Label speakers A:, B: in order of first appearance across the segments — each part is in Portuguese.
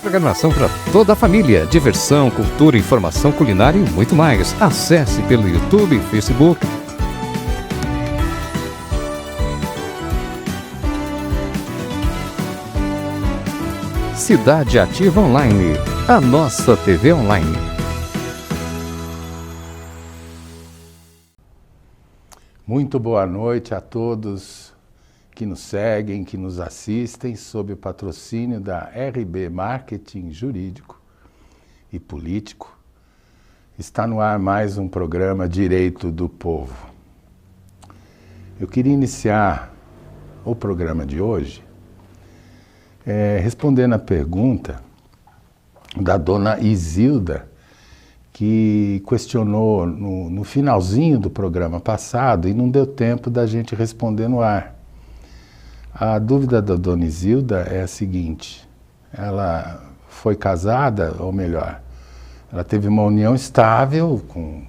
A: Programação para toda a família, diversão, cultura, informação culinária e muito mais. Acesse pelo YouTube e Facebook. Cidade Ativa Online, a nossa TV online.
B: Muito boa noite a todos que nos seguem, que nos assistem, sob o patrocínio da RB Marketing Jurídico e Político. Está no ar mais um programa Direito do Povo. Eu queria iniciar o programa de hoje respondendo a pergunta da dona Isilda, que questionou no finalzinho do programa passado e não deu tempo da gente responder no ar. A dúvida da dona Isilda é a seguinte: ela foi casada, ou melhor, ela teve uma união estável com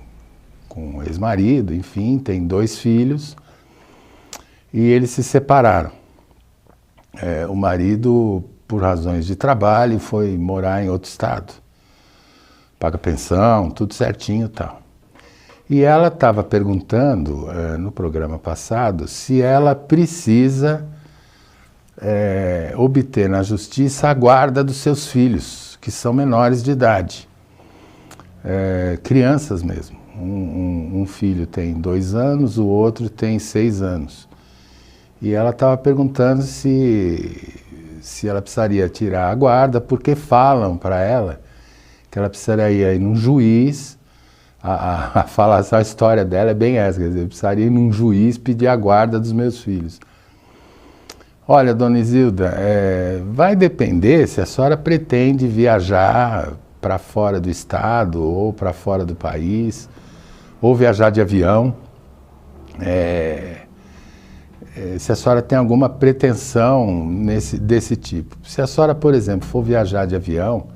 B: o ex-marido, enfim, tem 2 filhos, e eles se separaram. O marido, por razões de trabalho, foi morar em outro estado. Paga pensão, tudo certinho e tal. E ela estava perguntando no programa passado se ela precisa obter na justiça a guarda dos seus filhos, que são menores de idade. Crianças mesmo. Um filho tem 2 anos, o outro tem 6 anos. E ela estava perguntando se ela precisaria tirar a guarda, porque falam para ela que ela precisaria ir num juiz. A história dela é bem essa, quer dizer, eu precisaria ir num juiz pedir a guarda dos meus filhos. Olha, dona Isilda, vai depender se a senhora pretende viajar para fora do estado ou para fora do país, ou viajar de avião. Se a senhora tem alguma pretensão desse tipo. Se a senhora, por exemplo, for viajar de avião,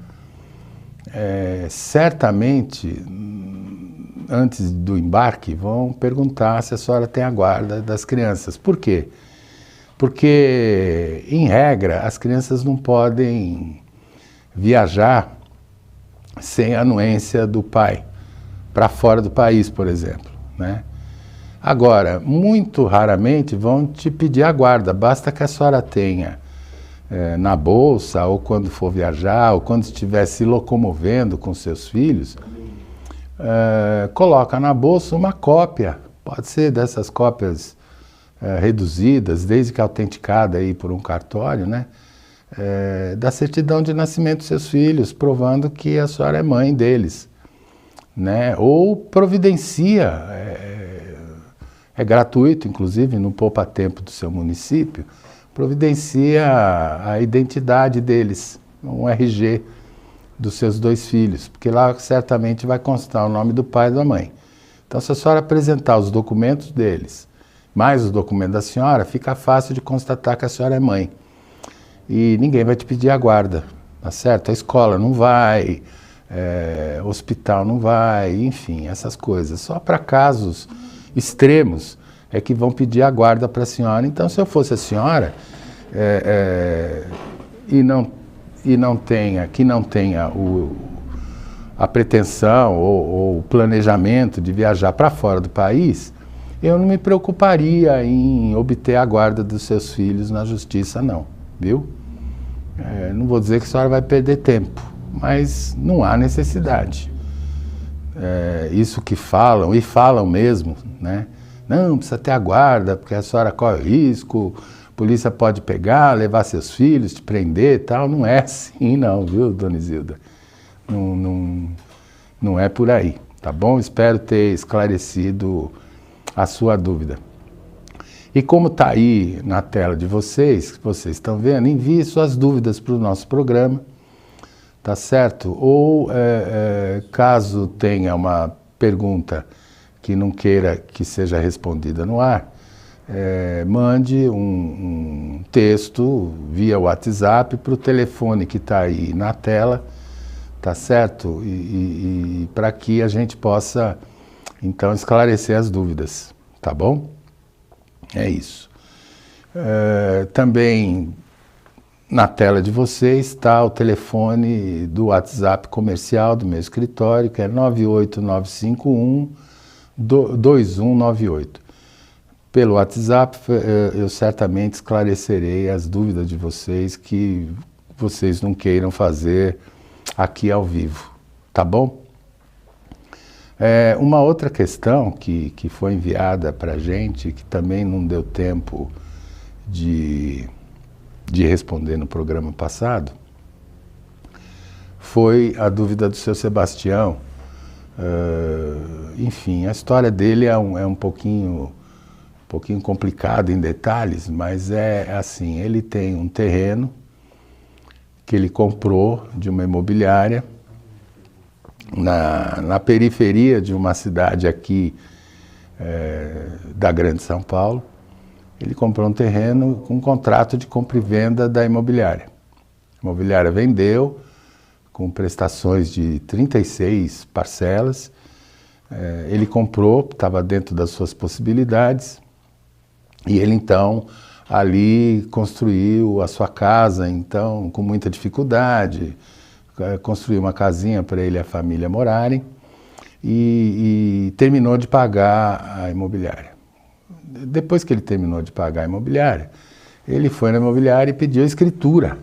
B: certamente, antes do embarque, vão perguntar se a senhora tem a guarda das crianças. Por quê? Porque, em regra, as crianças não podem viajar sem a anuência do pai, para fora do país, por exemplo, né? Agora, muito raramente vão te pedir a guarda, basta que a senhora tenha na bolsa, ou quando for viajar, ou quando estiver se locomovendo com seus filhos, coloca na bolsa uma cópia, pode ser dessas cópias reduzidas, desde que autenticada aí por um cartório, né? Da certidão de nascimento dos seus filhos, provando que a senhora é mãe deles, né? Ou providencia, é gratuito, inclusive, no poupa-tempo do seu município, providencia a identidade deles, um RG dos seus 2 filhos, porque lá certamente vai constar o nome do pai e da mãe. Então, se a senhora apresentar os documentos deles, mais os documentos da senhora, fica fácil de constatar que a senhora é mãe. E ninguém vai te pedir a guarda, tá certo? A escola não vai, hospital não vai, enfim, essas coisas. Só para casos extremos é que vão pedir a guarda para a senhora. Então, se eu fosse a senhora que não tenha a pretensão ou o planejamento de viajar para fora do país, eu não me preocuparia em obter a guarda dos seus filhos na justiça, não, viu? Não vou dizer que a senhora vai perder tempo, mas não há necessidade. Isso que falam, e falam mesmo, né? Não, precisa ter a guarda, porque a senhora corre risco, a polícia pode pegar, levar seus filhos, te prender e tal. Não é assim não, viu, dona Isilda? Não é por aí, tá bom? Espero ter esclarecido a sua dúvida. E como está aí na tela de vocês, que vocês estão vendo, envie suas dúvidas para o nosso programa, tá certo? Ou caso tenha uma pergunta que não queira que seja respondida no ar, mande um texto via WhatsApp para o telefone que está aí na tela, tá certo? E para que a gente possa, então, esclarecer as dúvidas, tá bom? É isso. Também na tela de vocês está o telefone do WhatsApp comercial do meu escritório, que é 98951-2198. Pelo WhatsApp, eu certamente esclarecerei as dúvidas de vocês que vocês não queiram fazer aqui ao vivo, tá bom? Uma outra questão que foi enviada para a gente, que também não deu tempo de responder no programa passado, foi a dúvida do seu Sebastião. Enfim, a história dele é um pouquinho complicada em detalhes, mas é assim, ele tem um terreno que ele comprou de uma imobiliária na periferia de uma cidade aqui da Grande São Paulo. Ele comprou um terreno com um contrato de compra e venda da imobiliária. A imobiliária vendeu com prestações de 36 parcelas. Ele comprou, estava dentro das suas possibilidades, e ele então ali construiu a sua casa, então com muita dificuldade, construiu uma casinha para ele e a família morarem, e terminou de pagar a imobiliária. Depois que ele terminou de pagar a imobiliária, ele foi na imobiliária e pediu a escritura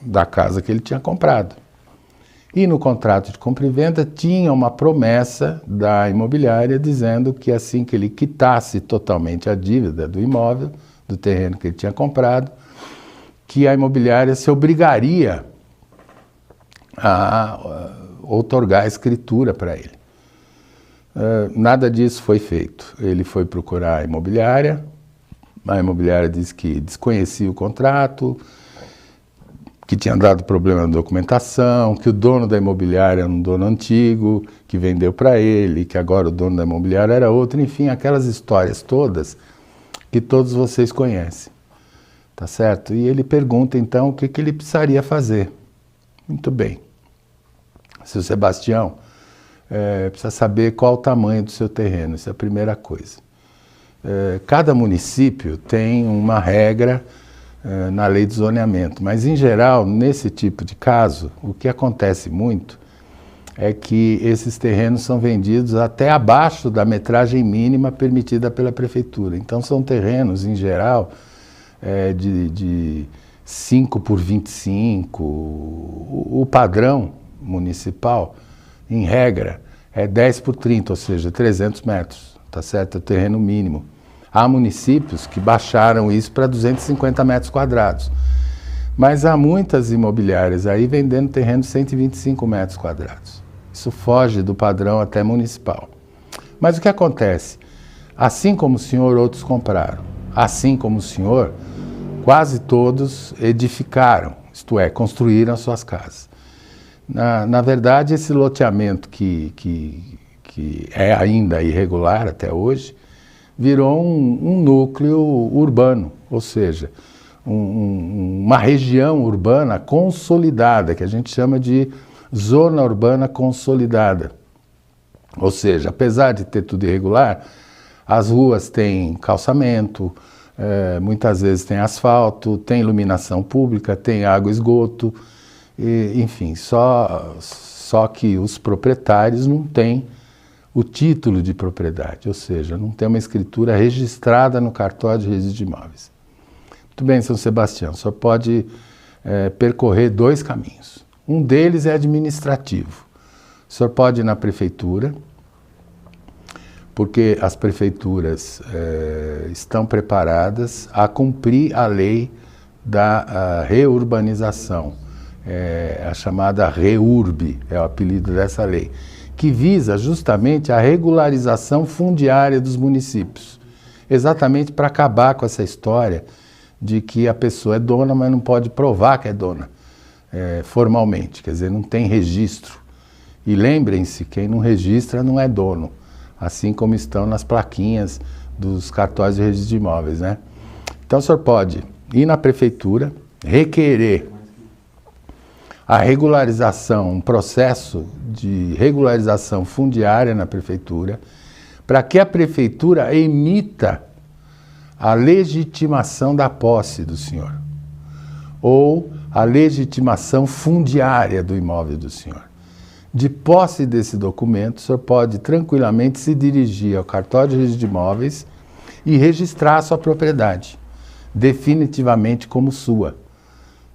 B: da casa que ele tinha comprado. E no contrato de compra e venda tinha uma promessa da imobiliária dizendo que assim que ele quitasse totalmente a dívida do imóvel, do terreno que ele tinha comprado, que a imobiliária se obrigaria a outorgar a escritura para ele. Nada disso foi feito. Ele foi procurar a imobiliária disse que desconhecia o contrato, que tinha dado problema na documentação, que o dono da imobiliária era um dono antigo, que vendeu para ele, que agora o dono da imobiliária era outro, enfim, aquelas histórias todas que todos vocês conhecem, tá certo? E ele pergunta então o que ele precisaria fazer. Muito bem. Seu Sebastião, precisa saber qual o tamanho do seu terreno, isso é a primeira coisa. Cada município tem uma regra na lei de zoneamento, mas em geral, nesse tipo de caso, o que acontece muito é que esses terrenos são vendidos até abaixo da metragem mínima permitida pela prefeitura. Então são terrenos, em geral, de 5 por 25, o padrão municipal, em regra, é 10 por 30, ou seja, 300 metros, tá certo? É o terreno mínimo. Há municípios que baixaram isso para 250 metros quadrados, mas há muitas imobiliárias aí vendendo terreno de 125 metros quadrados. Isso foge do padrão até municipal. Mas o que acontece? Assim como o senhor, outros compraram. Assim como o senhor, quase todos edificaram, isto é, construíram as suas casas. Na verdade, esse loteamento que é ainda irregular até hoje, virou um núcleo urbano, ou seja, uma região urbana consolidada, que a gente chama de zona urbana consolidada. Ou seja, apesar de ter tudo irregular, as ruas têm calçamento, muitas vezes tem asfalto, tem iluminação pública, tem água e esgoto, enfim, só que os proprietários não têm o título de propriedade, ou seja, não tem uma escritura registrada no cartório de registro de imóveis. Muito bem, São Sebastião, só pode percorrer dois caminhos. Um deles é administrativo. O senhor pode ir na prefeitura, porque as prefeituras estão preparadas a cumprir a lei da reurbanização, a chamada REURB, é o apelido dessa lei, que visa justamente a regularização fundiária dos municípios, exatamente para acabar com essa história de que a pessoa é dona, mas não pode provar que é dona formalmente, quer dizer, não tem registro. E lembrem-se, quem não registra não é dono, assim como estão nas plaquinhas dos cartórios de registro de imóveis, né? Então o senhor pode ir na prefeitura, requerer a regularização, um processo de regularização fundiária na prefeitura, para que a prefeitura emita a legitimação da posse do senhor. ou a legitimação fundiária do imóvel do senhor. De posse desse documento, o senhor pode tranquilamente se dirigir ao cartório de registro de imóveis e registrar a sua propriedade, definitivamente como sua,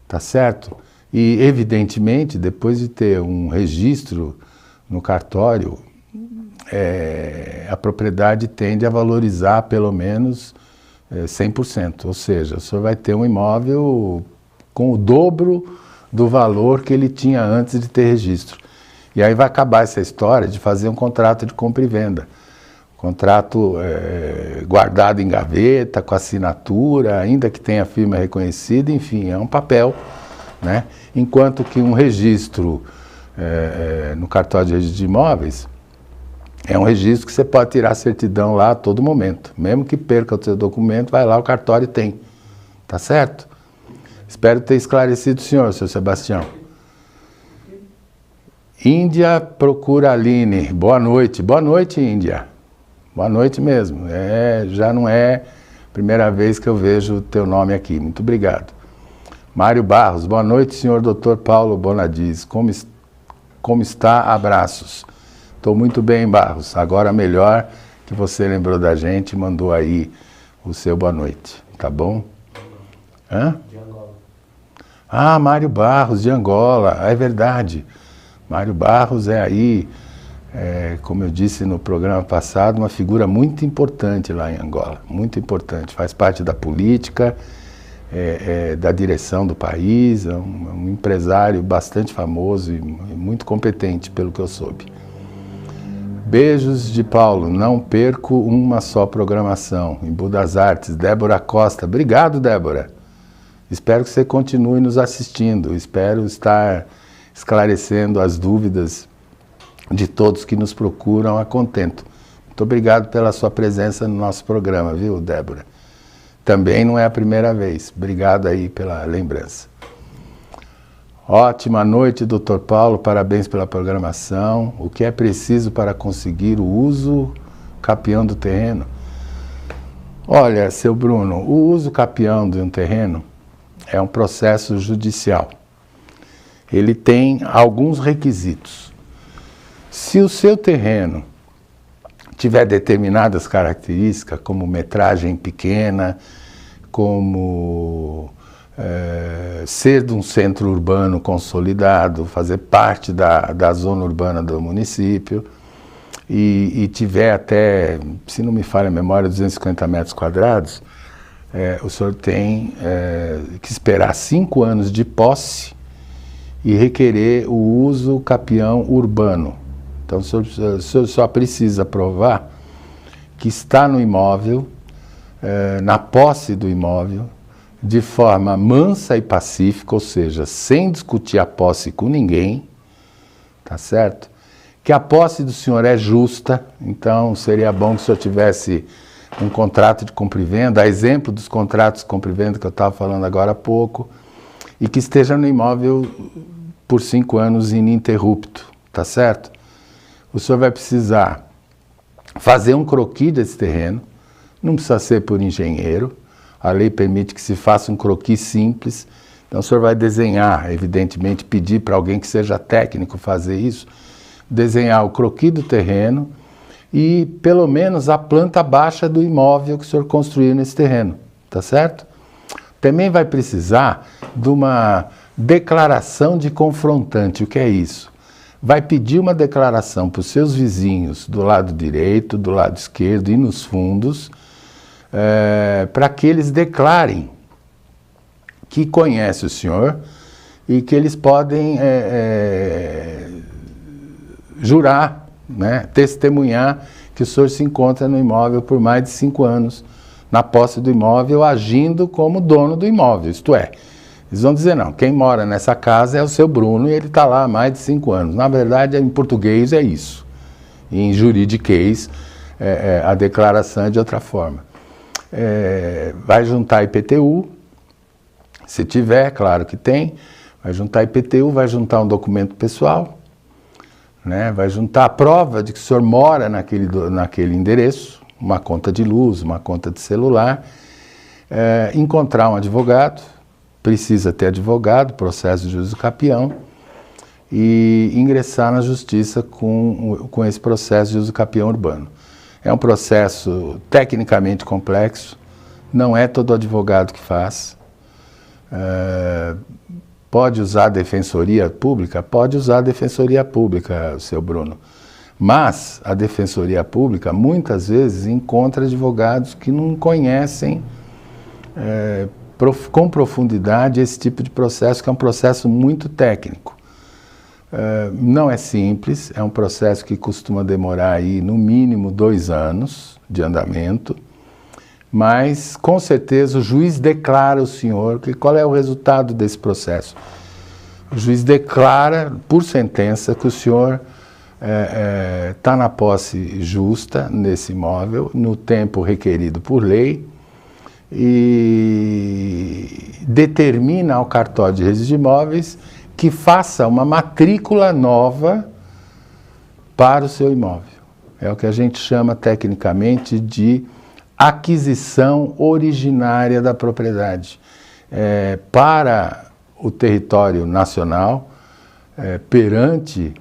B: tá certo? E, evidentemente, depois de ter um registro no cartório, a propriedade tende a valorizar pelo menos 100%, ou seja, o senhor vai ter um imóvel com o dobro do valor que ele tinha antes de ter registro. E aí vai acabar essa história de fazer um contrato de compra e venda. Contrato guardado em gaveta, com assinatura, ainda que tenha firma reconhecida, enfim, é um papel, né? Enquanto que um registro no cartório de registro de imóveis é um registro que você pode tirar a certidão lá a todo momento. Mesmo que perca o seu documento, vai lá, o cartório tem. Tá certo? Espero ter esclarecido o senhor, seu Sebastião. Índia procura Aline. Boa noite. Boa noite, Índia. Boa noite mesmo. Já não é a primeira vez que eu vejo o teu nome aqui. Muito obrigado. Mário Barros. Boa noite, senhor Dr. Paulo Bonadiz. Como está? Abraços. Estou muito bem, Barros. Agora melhor que você lembrou da gente e mandou aí o seu boa noite. Tá bom? Hã? De Angola. Ah, Mário Barros, de Angola. É verdade. Mário Barros é aí, como eu disse no programa passado, uma figura muito importante lá em Angola. Muito importante. Faz parte da política, da direção do país. É um empresário bastante famoso e muito competente, pelo que eu soube. Beijos de Paulo. Não perco uma só programação. Em Budas Artes. Débora Costa. Obrigado, Débora. Espero que você continue nos assistindo. Espero estar esclarecendo as dúvidas de todos que nos procuram a contento. Muito obrigado pela sua presença no nosso programa, viu, Débora? Também não é a primeira vez. Obrigado aí pela lembrança. Ótima noite, Dr. Paulo. Parabéns pela programação. O que é preciso para conseguir o uso capião do terreno? Olha, seu Bruno, o uso capião de um terreno é um processo judicial. Ele tem alguns requisitos. Se o seu terreno tiver determinadas características, como metragem pequena, como ser de um centro urbano consolidado, fazer parte da zona urbana do município, e tiver até, se não me falha a memória, 250 metros quadrados, o senhor tem que esperar 5 anos de posse e requerer o uso capião urbano. Então, o senhor só precisa provar que está no imóvel, na posse do imóvel, de forma mansa e pacífica, ou seja, sem discutir a posse com ninguém, tá certo? Que a posse do senhor é justa, então seria bom que o senhor tivesse um contrato de compra e venda, a exemplo dos contratos de compra e venda que eu estava falando agora há pouco, e que esteja no imóvel por 5 anos ininterrupto, tá certo? O senhor vai precisar fazer um croquis desse terreno, não precisa ser por engenheiro, a lei permite que se faça um croquis simples, então o senhor vai desenhar, evidentemente pedir para alguém que seja técnico fazer isso, desenhar o croquis do terreno e pelo menos a planta baixa do imóvel que o senhor construiu nesse terreno, tá certo? Também vai precisar de uma declaração de confrontante. O que é isso? Vai pedir uma declaração para os seus vizinhos do lado direito, do lado esquerdo e nos fundos, para que eles declarem que conhecem o senhor e que eles podem jurar, né, testemunhar que o senhor se encontra no imóvel por mais de 5 anos, na posse do imóvel, agindo como dono do imóvel, isto é, eles vão dizer, não, quem mora nessa casa é o seu Bruno e ele está lá há mais de 5 anos. Na verdade, em português é isso. Em juridiquês, a declaração é de outra forma. Vai juntar IPTU, se tiver, claro que tem, vai juntar IPTU, vai juntar um documento pessoal, né? Vai juntar a prova de que o senhor mora naquele endereço, uma conta de luz, uma conta de celular, encontrar um advogado, precisa ter advogado, processo de juízo capião, e ingressar na justiça com esse processo de uso capião urbano. É um processo tecnicamente complexo, não é todo advogado que faz. Pode usar a defensoria pública? Pode usar a defensoria pública, seu Bruno. Mas a defensoria pública muitas vezes encontra advogados que não conhecem com profundidade esse tipo de processo, que é um processo muito técnico. Não é simples, é um processo que costuma demorar aí no mínimo 2 anos de andamento, mas com certeza o juiz declara ao senhor qual é o resultado desse processo. O juiz declara por sentença que o senhor está na posse justa nesse imóvel, no tempo requerido por lei, e determina ao cartório de registro de imóveis que faça uma matrícula nova para o seu imóvel. É o que a gente chama tecnicamente de aquisição originária da propriedade. Para o território nacional, perante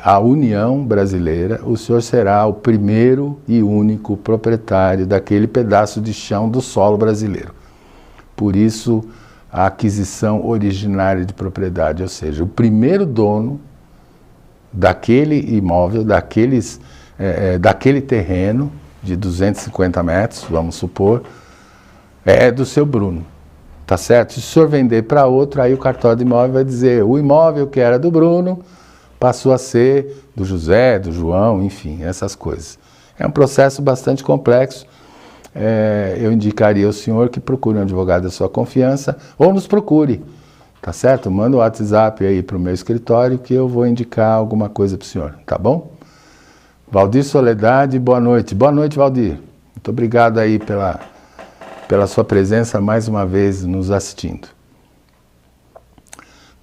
B: a União Brasileira, o senhor será o primeiro e único proprietário daquele pedaço de chão do solo brasileiro. Por isso, a aquisição originária de propriedade, ou seja, o primeiro dono daquele imóvel, daquele terreno de 250 metros, vamos supor, é do seu Bruno, tá certo? Se o senhor vender para outro, aí o cartório de imóvel vai dizer, o imóvel que era do Bruno passou a ser do José, do João, enfim, essas coisas. É um processo bastante complexo. Eu indicaria ao senhor que procure um advogado da sua confiança ou nos procure, tá certo? Manda o WhatsApp aí para o meu escritório que eu vou indicar alguma coisa para o senhor, tá bom? Valdir Soledade, boa noite. Boa noite, Valdir. Muito obrigado aí pela sua presença mais uma vez nos assistindo.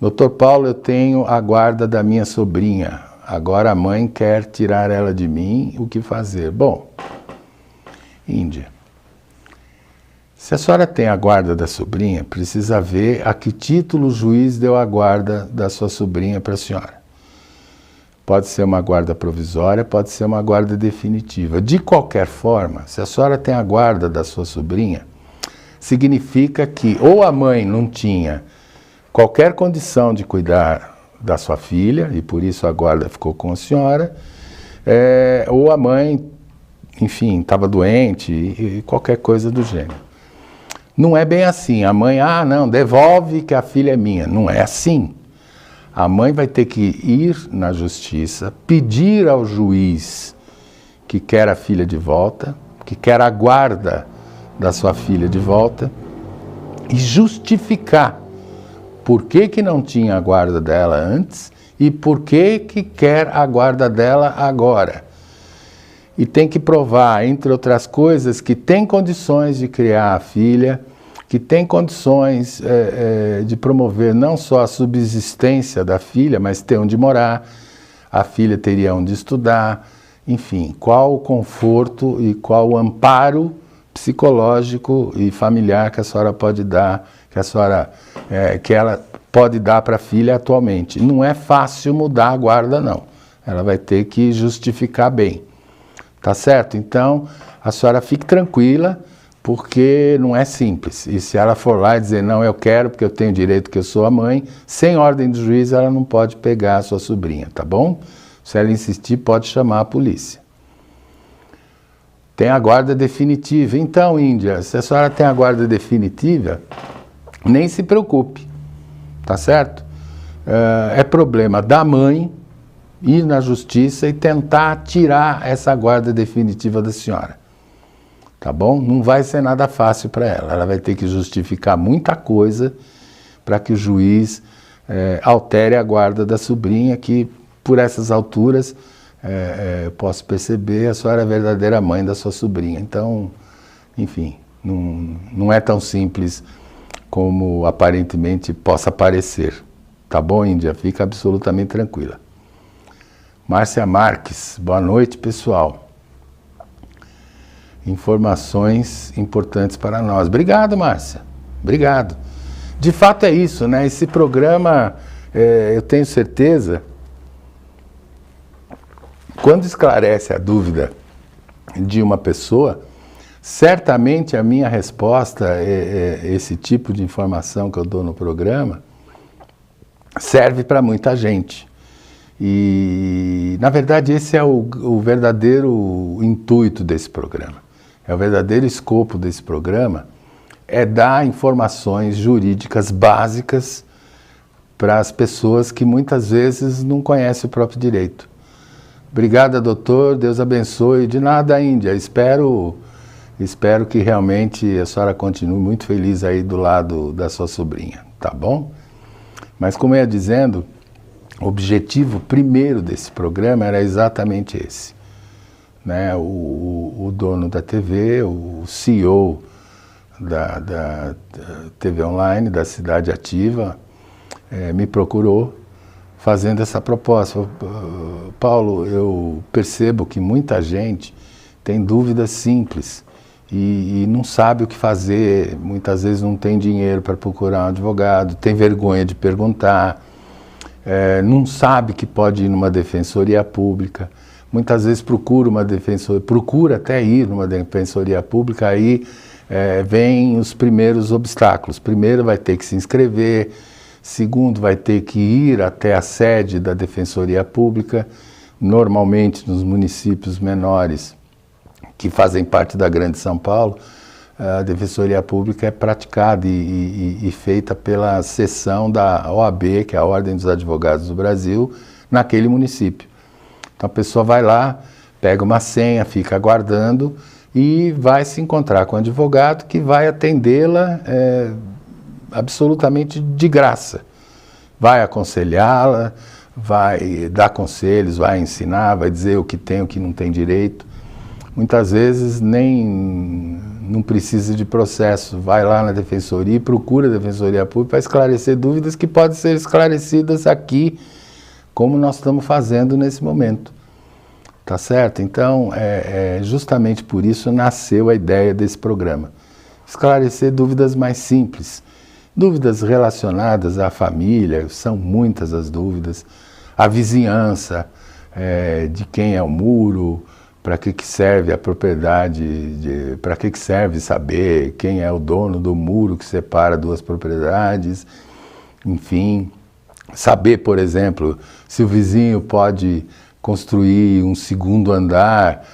B: Doutor Paulo, eu tenho a guarda da minha sobrinha. Agora a mãe quer tirar ela de mim, o que fazer? Bom, Índia. Se a senhora tem a guarda da sobrinha, precisa ver a que título o juiz deu a guarda da sua sobrinha para a senhora. Pode ser uma guarda provisória, pode ser uma guarda definitiva. De qualquer forma, se a senhora tem a guarda da sua sobrinha, significa que ou a mãe não tinha qualquer condição de cuidar da sua filha, e por isso a guarda ficou com a senhora, ou a mãe, enfim, estava doente, e qualquer coisa do gênero. Não é bem assim. A mãe, não, devolve que a filha é minha. Não é assim. A mãe vai ter que ir na justiça, pedir ao juiz que quer a filha de volta, que quer a guarda da sua filha de volta, e justificar por que não tinha a guarda dela antes e por que quer a guarda dela agora. E tem que provar, entre outras coisas, que tem condições de criar a filha, que tem condições de promover não só a subsistência da filha, mas ter onde morar, a filha teria onde estudar, enfim, qual o conforto e qual o amparo psicológico e familiar que a senhora pode dar, que ela pode dar para a filha atualmente. Não é fácil mudar a guarda, não. Ela vai ter que justificar bem. Tá certo? Então, a senhora fique tranquila, porque não é simples. E se ela for lá e dizer, não, eu quero, porque eu tenho direito, que eu sou a mãe, sem ordem do juiz, ela não pode pegar a sua sobrinha, tá bom? Se ela insistir, pode chamar a polícia. Tem a guarda definitiva. Então, Índia, se a senhora tem a guarda definitiva, nem se preocupe, tá certo? É problema da mãe ir na justiça e tentar tirar essa guarda definitiva da senhora, tá bom? Não vai ser nada fácil para ela. Ela vai ter que justificar muita coisa para que o juiz altere a guarda da sobrinha, que por essas alturas eu posso perceber a senhora é a verdadeira mãe da sua sobrinha. Então, enfim, não é tão simples como aparentemente possa parecer. Tá bom, Índia? Fica absolutamente tranquila. Márcia Marques, boa noite, pessoal. Informações importantes para nós. Obrigado, Márcia. Obrigado. De fato é isso, né? Esse programa, eu tenho certeza, quando esclarece a dúvida de uma pessoa, certamente a minha resposta, esse tipo de informação que eu dou no programa, serve para muita gente. E, na verdade, esse é o verdadeiro intuito desse programa. O verdadeiro escopo desse programa é dar informações jurídicas básicas para as pessoas que muitas vezes não conhecem o próprio direito. Obrigada, doutor. Deus abençoe. De nada, Índia. Espero que realmente a senhora continue muito feliz aí do lado da sua sobrinha, tá bom? Mas como eu ia dizendo, o objetivo primeiro desse programa era exatamente esse. Né? O dono da TV, o CEO da TV Online, da Cidade Ativa, me procurou fazendo essa proposta. Paulo, eu percebo que muita gente tem dúvidas simples e não sabe o que fazer, muitas vezes não tem dinheiro para procurar um advogado, tem vergonha de perguntar, não sabe que pode ir numa defensoria pública, muitas vezes procura até ir numa defensoria pública, aí vem os primeiros obstáculos. Primeiro vai ter que se inscrever, segundo vai ter que ir até a sede da defensoria pública, normalmente nos municípios menores que fazem parte da Grande São Paulo, a defensoria pública é praticada e feita pela seção da OAB, que é a Ordem dos Advogados do Brasil, naquele município. Então a pessoa vai lá, pega uma senha, fica aguardando e vai se encontrar com o advogado que vai atendê-la absolutamente de graça. Vai aconselhá-la, vai dar conselhos, vai ensinar, vai dizer o que tem, o que não tem direito. Muitas vezes não precisa de processo, vai lá na defensoria e procura a defensoria pública para esclarecer dúvidas que podem ser esclarecidas aqui, como nós estamos fazendo nesse momento. Tá certo? Então, justamente por isso nasceu a ideia desse programa. Esclarecer dúvidas mais simples, dúvidas relacionadas à família, são muitas as dúvidas, a vizinhança, de quem é o muro, para que serve a propriedade, para que serve saber quem é o dono do muro que separa duas propriedades, enfim, saber, por exemplo, se o vizinho pode construir um segundo andar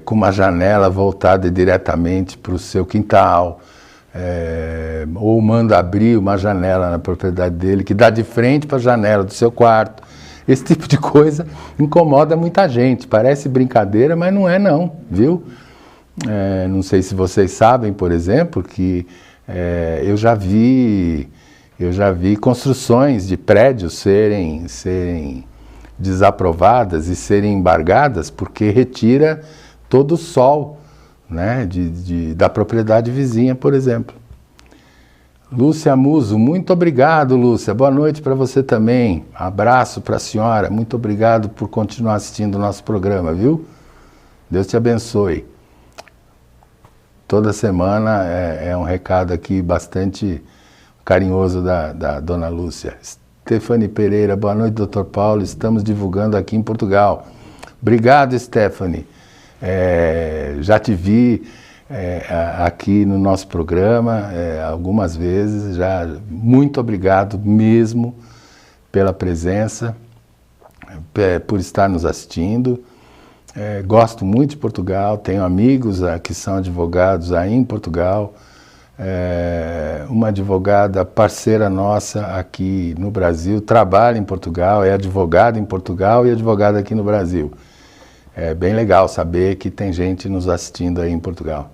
B: com uma janela voltada diretamente para o seu quintal, ou manda abrir uma janela na propriedade dele que dá de frente para a janela do seu quarto. Esse tipo de coisa incomoda muita gente, parece brincadeira, mas não é não, viu? Não sei se vocês sabem, por exemplo, que eu já vi construções de prédios serem desaprovadas e serem embargadas porque retira todo o sol, né, da propriedade vizinha, por exemplo. Lúcia Muso, muito obrigado, Lúcia. Boa noite para você também. Abraço para a senhora. Muito obrigado por continuar assistindo o nosso programa, viu? Deus te abençoe. Toda semana é um recado aqui bastante carinhoso da dona Lúcia. Stephanie Pereira, boa noite, doutor Paulo. Estamos divulgando aqui em Portugal. Obrigado, Stephanie. Já te vi aqui no nosso programa algumas vezes, já. Muito obrigado mesmo pela presença, por estar nos assistindo. Gosto muito de Portugal, tenho amigos que são advogados aí em Portugal. Uma advogada parceira nossa aqui no Brasil, trabalha em Portugal, é advogada em Portugal e advogada aqui no Brasil. É bem legal saber que tem gente nos assistindo aí em Portugal.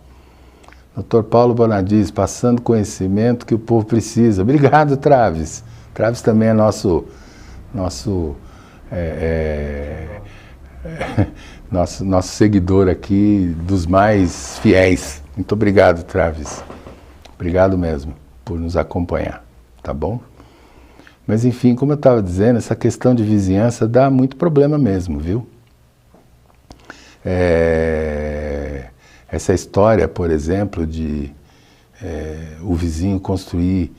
B: Dr. Paulo Bonadies, passando conhecimento que o povo precisa. Obrigado, Traves. Traves também é nosso seguidor aqui, dos mais fiéis. Muito obrigado, Traves. Obrigado mesmo por nos acompanhar, tá bom? Mas enfim, como eu estava dizendo, essa questão de vizinhança dá muito problema mesmo, viu? Essa história, por exemplo, de o vizinho construir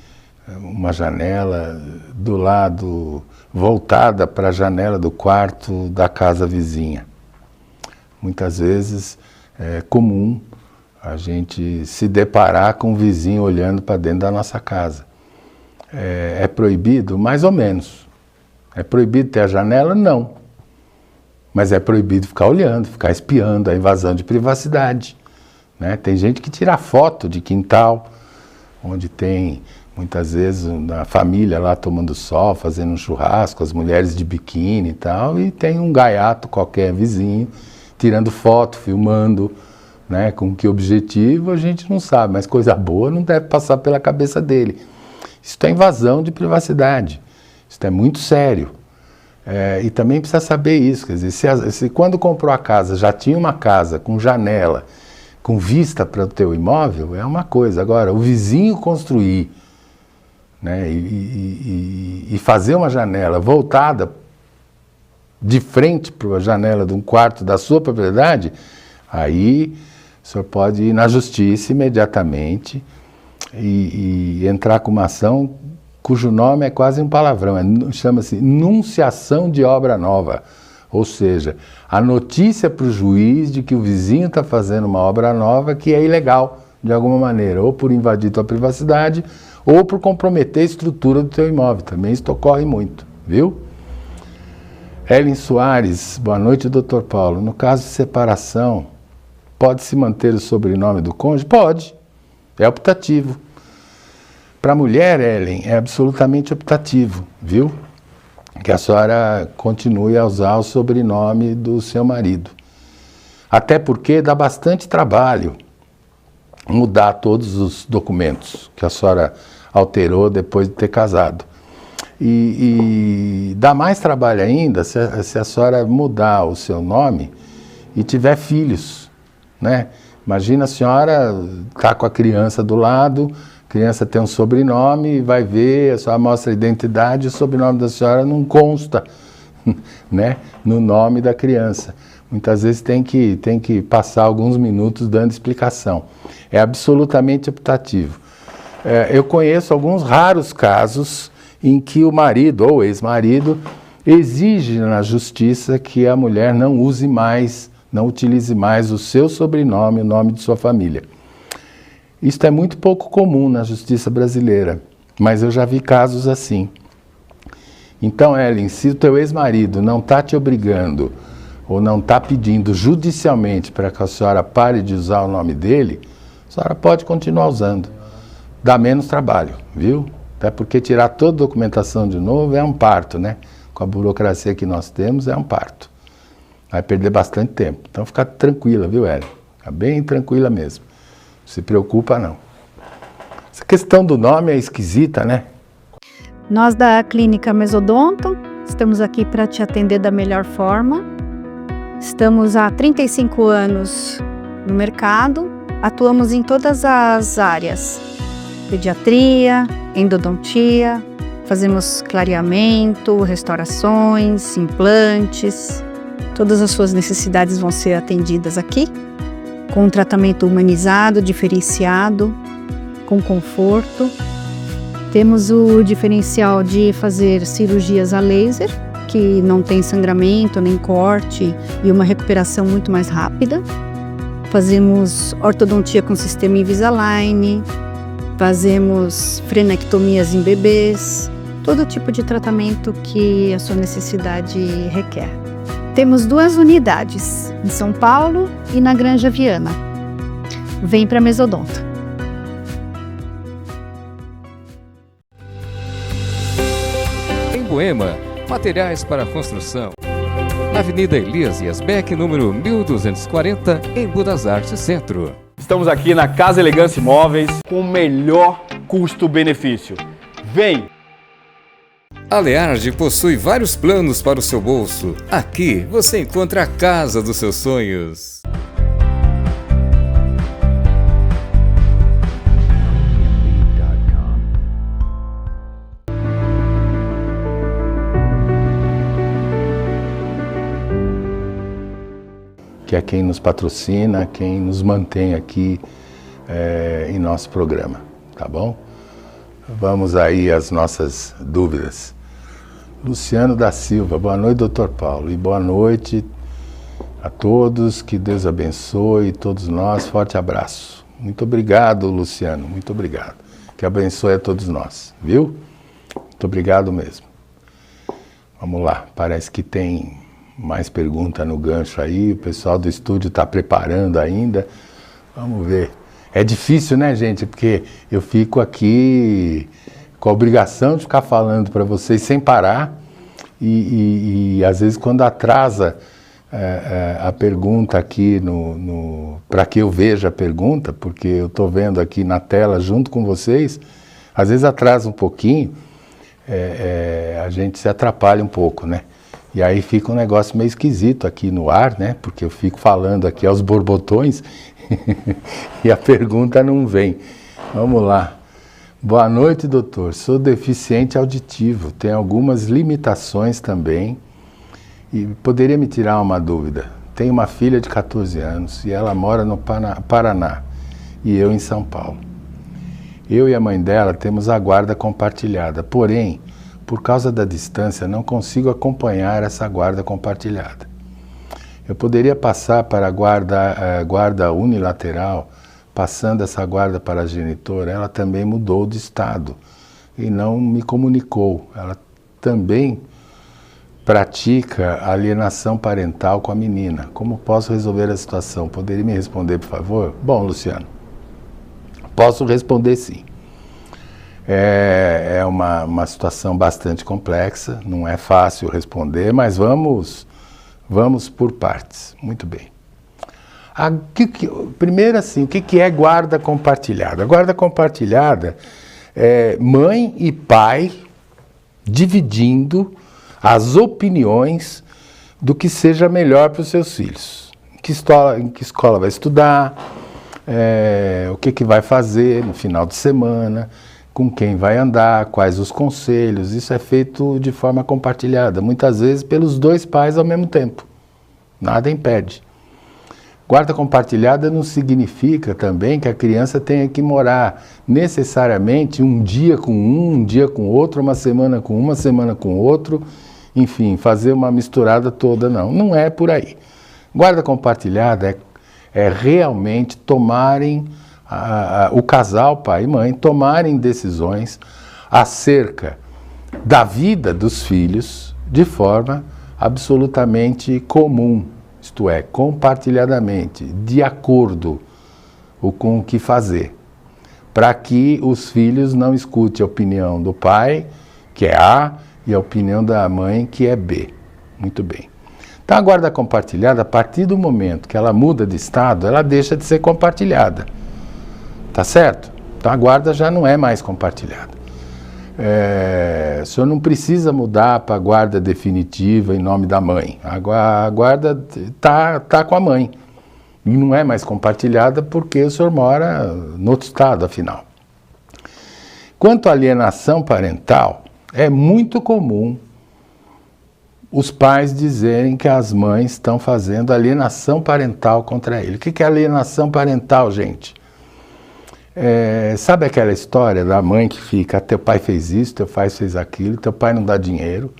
B: uma janela do lado, voltada para a janela do quarto da casa vizinha. Muitas vezes é comum a gente se deparar com um vizinho olhando para dentro da nossa casa. É proibido? Mais ou menos. É proibido ter a janela? Não. Mas é proibido ficar olhando, ficar espiando, a invasão de privacidade, né? Tem gente que tira foto de quintal, onde tem, muitas vezes, a família lá tomando sol, fazendo um churrasco, as mulheres de biquíni e tal, e tem um gaiato qualquer vizinho, tirando foto, filmando, né? Com que objetivo a gente não sabe, mas coisa boa não deve passar pela cabeça dele. Isso é invasão de privacidade, isso é muito sério. E também precisa saber isso, quer dizer, se quando comprou a casa já tinha uma casa com janela, com vista para o teu imóvel, é uma coisa. Agora, o vizinho construir, né, e fazer uma janela voltada de frente para a janela de um quarto da sua propriedade, aí o senhor pode ir na justiça imediatamente e entrar com uma ação cujo nome é quase um palavrão, chama-se nunciação de obra nova. Ou seja, a notícia para o juiz de que o vizinho está fazendo uma obra nova que é ilegal, de alguma maneira, ou por invadir tua privacidade, ou por comprometer a estrutura do teu imóvel. Também isso ocorre muito, viu? Ellen Soares, boa noite, doutor Paulo. No caso de separação, pode-se manter o sobrenome do cônjuge? Pode, é optativo. Para a mulher, Ellen, é absolutamente optativo, viu? Que a senhora continue a usar o sobrenome do seu marido. Até porque dá bastante trabalho mudar todos os documentos que a senhora alterou depois de ter casado. E dá mais trabalho ainda se a senhora mudar o seu nome e tiver filhos, né? Imagina a senhora tá com a criança do lado, a criança tem um sobrenome, vai ver, a senhora mostra a identidade, o sobrenome da senhora não consta, né, no nome da criança. Muitas vezes tem que passar alguns minutos dando explicação. É absolutamente optativo. Eu conheço alguns raros casos em que o marido ou ex-marido exige na justiça que a mulher não use mais, não utilize mais o seu sobrenome, o nome de sua família. Isso é muito pouco comum na justiça brasileira, mas eu já vi casos assim. Então, Ellen, se o teu ex-marido não está te obrigando ou não está pedindo judicialmente para que a senhora pare de usar o nome dele, a senhora pode continuar usando. Dá menos trabalho, viu? Até porque tirar toda a documentação de novo é um parto, né? Com a burocracia que nós temos, é um parto. Vai perder bastante tempo. Então, fica tranquila, viu, Ellen? Fica bem tranquila mesmo. Não se preocupa, não. Essa questão do nome é esquisita, né?
C: Nós da Clínica Mesodonto estamos aqui para te atender da melhor forma. Estamos há 35 anos no mercado, atuamos em todas as áreas. Pediatria, endodontia, fazemos clareamento, restaurações, implantes. Todas as suas necessidades vão ser atendidas aqui, com um tratamento humanizado, diferenciado, com conforto. Temos o diferencial de fazer cirurgias a laser, que não tem sangramento nem corte e uma recuperação muito mais rápida. Fazemos ortodontia com sistema Invisalign, fazemos frenectomias em bebês, todo tipo de tratamento que a sua necessidade requer. Temos 2 unidades, em São Paulo e na Granja Viana. Vem para Mesodonto.
A: Em Moema, materiais para construção. Na Avenida Elias Yasbeck, número 1240, em Budas Artes Centro.
D: Estamos aqui na Casa Elegância Imóveis com o melhor custo-benefício. Vem!
A: A Learge possui vários planos para o seu bolso. Aqui você encontra a casa dos seus sonhos.
B: Que é quem nos patrocina, quem nos mantém aqui em nosso programa, tá bom? Vamos aí às nossas dúvidas. Luciano da Silva, boa noite, doutor Paulo, e boa noite a todos, que Deus abençoe todos nós, forte abraço. Muito obrigado, Luciano, muito obrigado. Que abençoe a todos nós, viu? Muito obrigado mesmo. Vamos lá, parece que tem mais pergunta no gancho aí, o pessoal do estúdio está preparando ainda. Vamos ver. É difícil, né, gente? Porque eu fico aqui com a obrigação de ficar falando para vocês sem parar e às vezes quando atrasa a pergunta aqui para que eu veja a pergunta, porque eu estou vendo aqui na tela junto com vocês, às vezes atrasa um pouquinho, a gente se atrapalha um pouco, né? E aí fica um negócio meio esquisito aqui no ar, né? Porque eu fico falando aqui aos borbotões e a pergunta não vem. Vamos lá. Boa noite, doutor. Sou deficiente auditivo, tenho algumas limitações também. E poderia me tirar uma dúvida? Tenho uma filha de 14 anos e ela mora no Paraná e eu em São Paulo. Eu e a mãe dela temos a guarda compartilhada, porém, por causa da distância, não consigo acompanhar essa guarda compartilhada. Eu poderia passar para a guarda unilateral, passando essa guarda para a genitora. Ela também mudou de estado e não me comunicou. Ela também pratica alienação parental com a menina. Como posso resolver a situação? Poderia me responder, por favor? Bom, Luciano, posso responder sim. É uma situação bastante complexa, não é fácil responder, mas vamos por partes. Muito bem. Primeiro assim, o que é guarda compartilhada? A guarda compartilhada é mãe e pai dividindo as opiniões do que seja melhor para os seus filhos. Em que escola vai estudar, o que vai fazer no final de semana, com quem vai andar, quais os conselhos. Isso é feito de forma compartilhada, muitas vezes pelos dois pais ao mesmo tempo. Nada impede. Guarda compartilhada não significa também que a criança tenha que morar necessariamente um dia com um dia com outro, uma semana com outro, enfim, fazer uma misturada toda, não. Não é por aí. Guarda compartilhada é realmente tomarem, o casal, pai e mãe, tomarem decisões acerca da vida dos filhos de forma absolutamente comum, isto é, compartilhadamente, de acordo com o que fazer, para que os filhos não escutem a opinião do pai, que é A, e a opinião da mãe, que é B. Muito bem. Então a guarda compartilhada, a partir do momento que ela muda de estado, ela deixa de ser compartilhada. Tá certo? Então a guarda já não é mais compartilhada. O senhor não precisa mudar para a guarda definitiva em nome da mãe. A guarda tá com a mãe. E não é mais compartilhada porque o senhor mora no outro estado, afinal. Quanto à alienação parental, é muito comum os pais dizerem que as mães estão fazendo alienação parental contra ele. O que é alienação parental, gente? Sabe aquela história da mãe que fica, teu pai fez isso, teu pai fez aquilo, teu pai não dá dinheiro,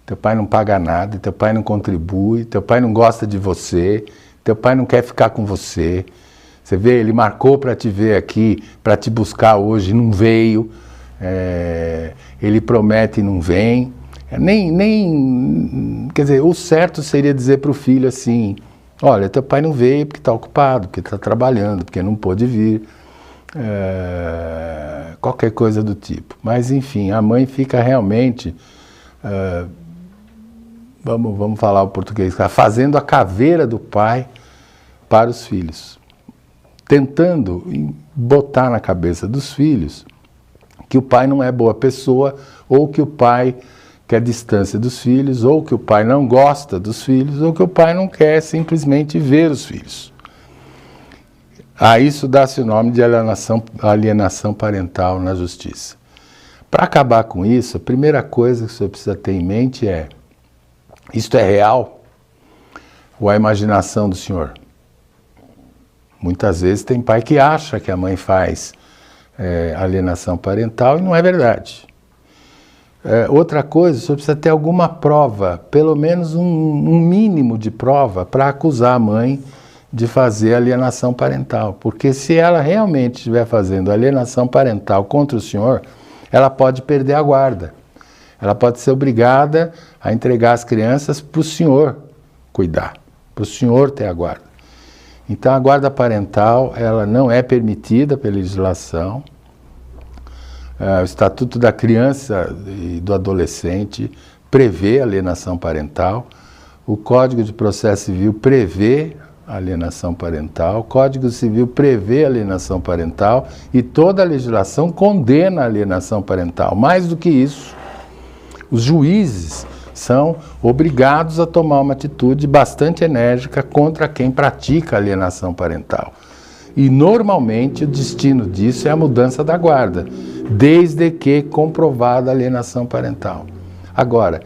B: teu pai não paga nada, teu pai não contribui, teu pai não gosta de você, teu pai não quer ficar com você. Você vê, ele marcou para te ver aqui, para te buscar hoje, não veio, ele promete e não vem. Quer dizer, o certo seria dizer para o filho assim, olha, teu pai não veio porque está ocupado, porque está trabalhando, porque não pôde vir. Qualquer coisa do tipo. Mas enfim, a mãe fica realmente, vamos falar o português, fazendo a caveira do pai para os filhos, tentando botar na cabeça dos filhos que o pai não é boa pessoa, ou que o pai quer distância dos filhos, ou que o pai não gosta dos filhos, ou que o pai não quer simplesmente ver os filhos. A isso dá-se o nome de alienação parental na justiça. Para acabar com isso, a primeira coisa que você precisa ter em mente é: isto é real ou é a imaginação do senhor? Muitas vezes tem pai que acha que a mãe faz alienação parental, e não é verdade. Outra coisa, o senhor precisa ter alguma prova, pelo menos um mínimo de prova, para acusar a mãe de fazer alienação parental. Porque se ela realmente estiver fazendo alienação parental contra o senhor, ela pode perder a guarda. Ela pode ser obrigada a entregar as crianças para o senhor cuidar, para o senhor ter a guarda. Então a guarda parental, ela não é permitida pela legislação. O Estatuto da Criança e do Adolescente prevê alienação parental. O Código de Processo Civil prevê alienação parental. O Código Civil prevê alienação parental e toda a legislação condena a alienação parental. Mais do que isso, os juízes são obrigados a tomar uma atitude bastante enérgica contra quem pratica alienação parental. E normalmente o destino disso é a mudança da guarda, desde que comprovada a alienação parental. Agora,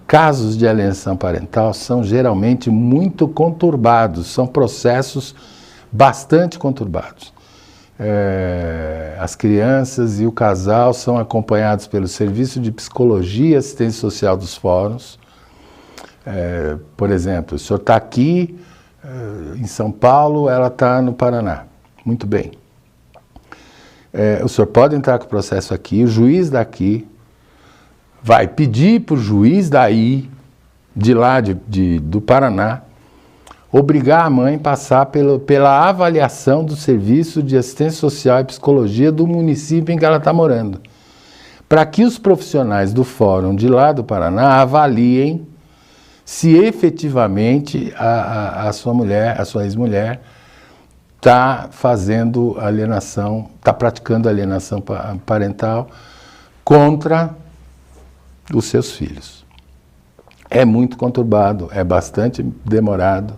B: casos de alienação parental são geralmente muito conturbados, são processos bastante conturbados. As crianças e o casal são acompanhados pelo Serviço de Psicologia e Assistência Social dos fóruns. Por exemplo, o senhor está aqui em São Paulo, ela está no Paraná. Muito bem. O senhor pode entrar com o processo aqui, o juiz daqui vai pedir para o juiz daí, de lá do Paraná, obrigar a mãe a passar pela avaliação do Serviço de Assistência Social e Psicologia do município em que ela está morando, para que os profissionais do fórum de lá do Paraná avaliem se efetivamente a sua mulher, a sua ex-mulher, está fazendo alienação, está praticando alienação parental contra os seus filhos. É muito conturbado, é bastante demorado.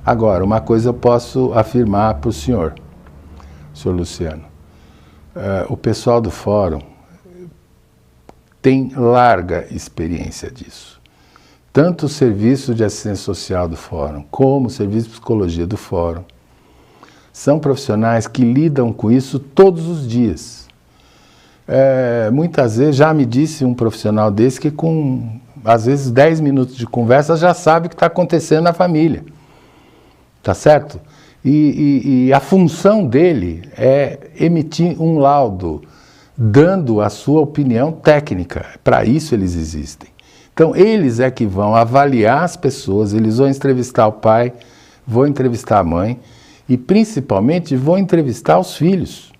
B: Agora, uma coisa eu posso afirmar para o senhor Luciano. O pessoal do fórum tem larga experiência disso. Tanto o Serviço de Assistência Social do fórum, como o Serviço de Psicologia do fórum, são profissionais que lidam com isso todos os dias. Muitas vezes, já me disse um profissional desse que com, às vezes, 10 minutos de conversa já sabe o que está acontecendo na família. Tá certo? E a função dele é emitir um laudo, dando a sua opinião técnica. Para isso eles existem. Então, eles é que vão avaliar as pessoas, eles vão entrevistar o pai, vão entrevistar a mãe e, principalmente, vão entrevistar os filhos.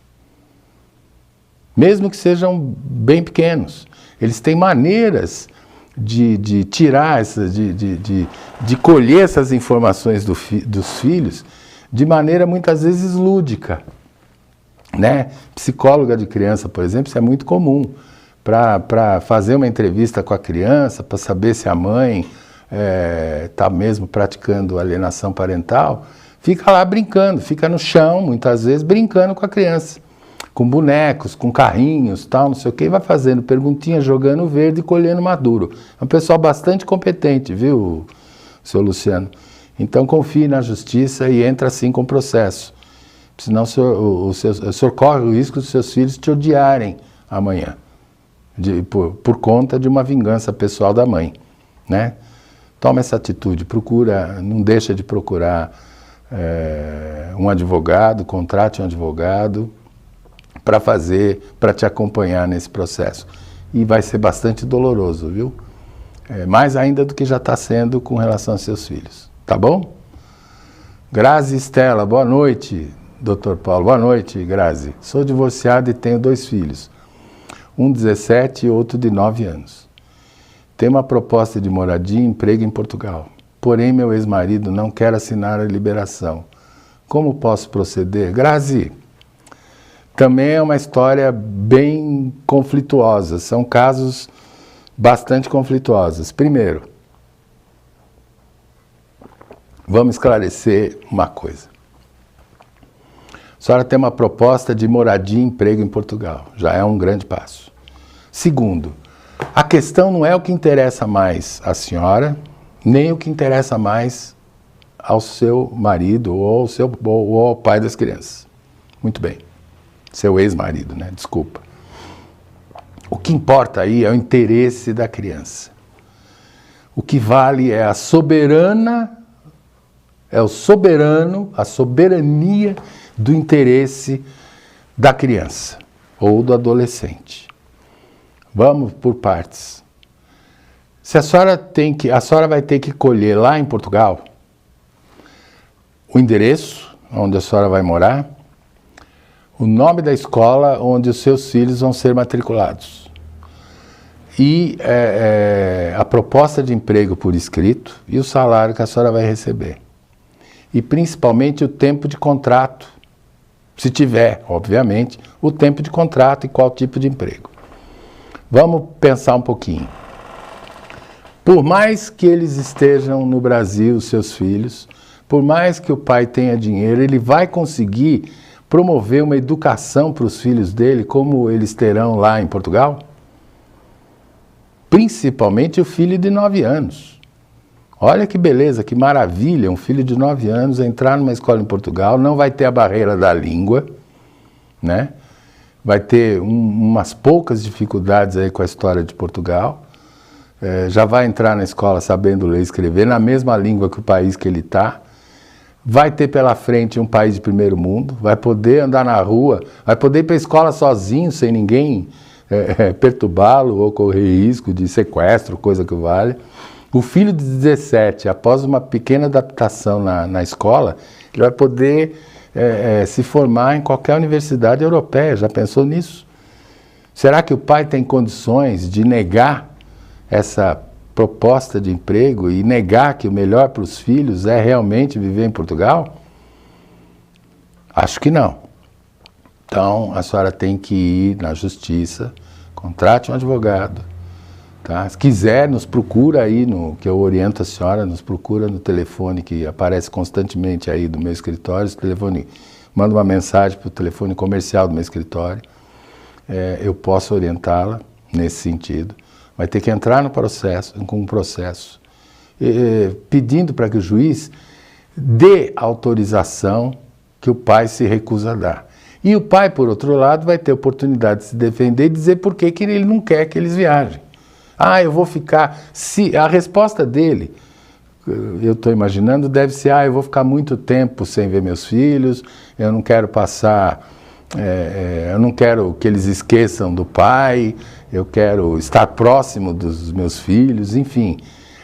B: Mesmo que sejam bem pequenos. Eles têm maneiras de tirar, de colher essas informações dos filhos de maneira muitas vezes lúdica. Né? Psicóloga de criança, por exemplo, isso é muito comum. Para fazer uma entrevista com a criança, para saber se a mãe está mesmo praticando alienação parental, fica lá brincando, fica no chão, muitas vezes, brincando com a criança. Com bonecos, com carrinhos, tal, não sei o que, e vai fazendo perguntinhas, jogando verde e colhendo maduro. É um pessoal bastante competente, viu, seu Luciano? Então confie na justiça e entra assim com o processo. Senão o senhor corre o risco dos seus filhos te odiarem amanhã, por conta de uma vingança pessoal da mãe, né? Toma essa atitude, procura, não deixa de procurar um advogado, contrate um advogado, para te acompanhar nesse processo. E vai ser bastante doloroso, viu? Mais ainda do que já está sendo com relação aos seus filhos. Tá bom? Grazi Estela, boa noite, doutor Paulo. Boa noite, Grazi. Sou divorciado e tenho 2 filhos. Um de 17 e outro de 9 anos. Tenho uma proposta de moradia e emprego em Portugal. Porém, meu ex-marido não quer assinar a liberação. Como posso proceder? Grazi, também é uma história bem conflituosa, são casos bastante conflituosos. Primeiro, vamos esclarecer uma coisa. A senhora tem uma proposta de moradia e emprego em Portugal, já é um grande passo. Segundo, a questão não é o que interessa mais à senhora, nem o que interessa mais ao seu marido ou ao pai das crianças. Muito bem. seu ex-marido, né? Desculpa. O que importa aí é o interesse da criança. O que vale é a soberania do interesse da criança ou do adolescente. Vamos por partes. Se a senhora vai ter que colher lá em Portugal o endereço onde a senhora vai morar, o nome da escola onde os seus filhos vão ser matriculados e a proposta de emprego por escrito e o salário que a senhora vai receber. E principalmente o tempo de contrato, se tiver, obviamente, o tempo de contrato e qual tipo de emprego. Vamos pensar um pouquinho. Por mais que eles estejam no Brasil, os seus filhos, por mais que o pai tenha dinheiro, ele vai conseguir promover uma educação para os filhos dele como eles terão lá em Portugal? Principalmente o filho de 9 anos. Olha que beleza, que maravilha, um filho de 9 anos entrar numa escola em Portugal, não vai ter a barreira da língua, né? Vai ter umas poucas dificuldades aí com a história de Portugal, já vai entrar na escola sabendo ler e escrever, na mesma língua que o país que ele está, vai ter pela frente um país de primeiro mundo, vai poder andar na rua, vai poder ir para a escola sozinho, sem ninguém perturbá-lo ou correr risco de sequestro, coisa que vale. O filho de 17, após uma pequena adaptação na escola, ele vai poder se formar em qualquer universidade europeia. Já pensou nisso? Será que o pai tem condições de negar essa proposta de emprego e negar que o melhor para os filhos é realmente viver em Portugal? Acho que não. Então, a senhora tem que ir na justiça, contrate um advogado. Tá? Se quiser, nos procura aí, que eu oriento a senhora, nos procura no telefone que aparece constantemente aí do meu escritório. Esse telefone, manda uma mensagem para o telefone comercial do meu escritório. Eu posso orientá-la nesse sentido. Vai ter que entrar no processo, com um processo, pedindo para que o juiz dê autorização que o pai se recusa a dar. E o pai, por outro lado, vai ter oportunidade de se defender e dizer por que ele não quer que eles viajem. Ah, eu vou ficar... A resposta dele, eu estou imaginando, deve ser: eu vou ficar muito tempo sem ver meus filhos, eu não quero passar... eu não quero que eles esqueçam do pai, eu quero estar próximo dos meus filhos, enfim.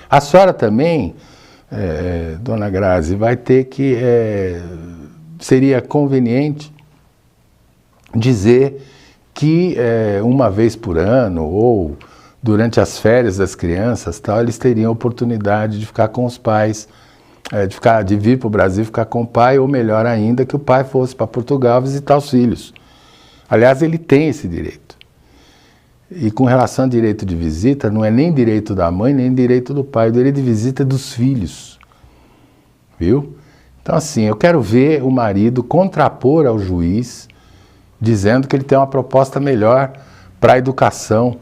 B: A senhora também, dona Grazi, vai ter que... seria conveniente dizer que uma vez por ano ou durante as férias das crianças, tal, eles teriam a oportunidade de ficar com os pais, de vir para o Brasil ficar com o pai, ou melhor ainda, que o pai fosse para Portugal visitar os filhos. Aliás, ele tem esse direito. E com relação ao direito de visita, não é nem direito da mãe, nem direito do pai, o direito de visita é dos filhos. Viu? Então, assim, eu quero ver o marido contrapor ao juiz, dizendo que ele tem uma proposta melhor para a educação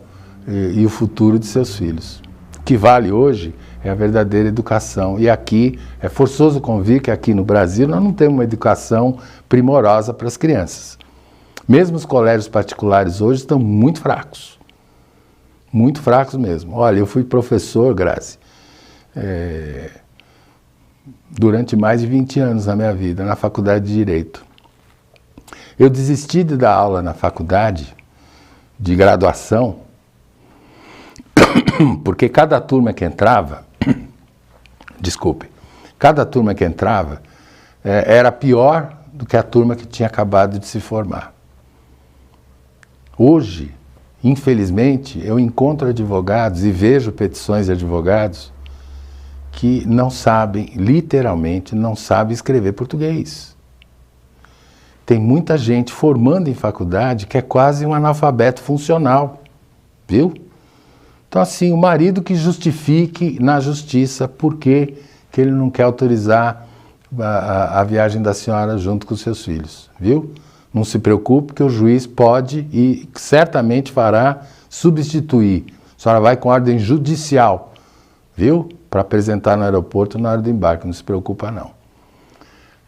B: e o futuro de seus filhos. O que vale hoje é a verdadeira educação. E aqui, é forçoso convir que aqui no Brasil nós não temos uma educação primorosa para as crianças. Mesmo os colégios particulares hoje estão muito fracos. Muito fracos mesmo. Olha, eu fui professor, Grazi, durante mais de 20 anos na minha vida, na faculdade de Direito. Eu desisti de dar aula na faculdade de graduação, porque cada turma que entrava, cada turma que entrava era pior do que a turma que tinha acabado de se formar. Hoje, infelizmente, eu encontro advogados e vejo petições de advogados que não sabem, literalmente, não sabem escrever português. Tem muita gente formando em faculdade que é quase um analfabeto funcional, viu? Então, assim, o marido que justifique na justiça por que ele não quer autorizar a viagem da senhora junto com os seus filhos, viu? Não se preocupe que o juiz pode e certamente fará substituir. A senhora vai com ordem judicial, viu? Para apresentar no aeroporto na hora do embarque, não se preocupa não.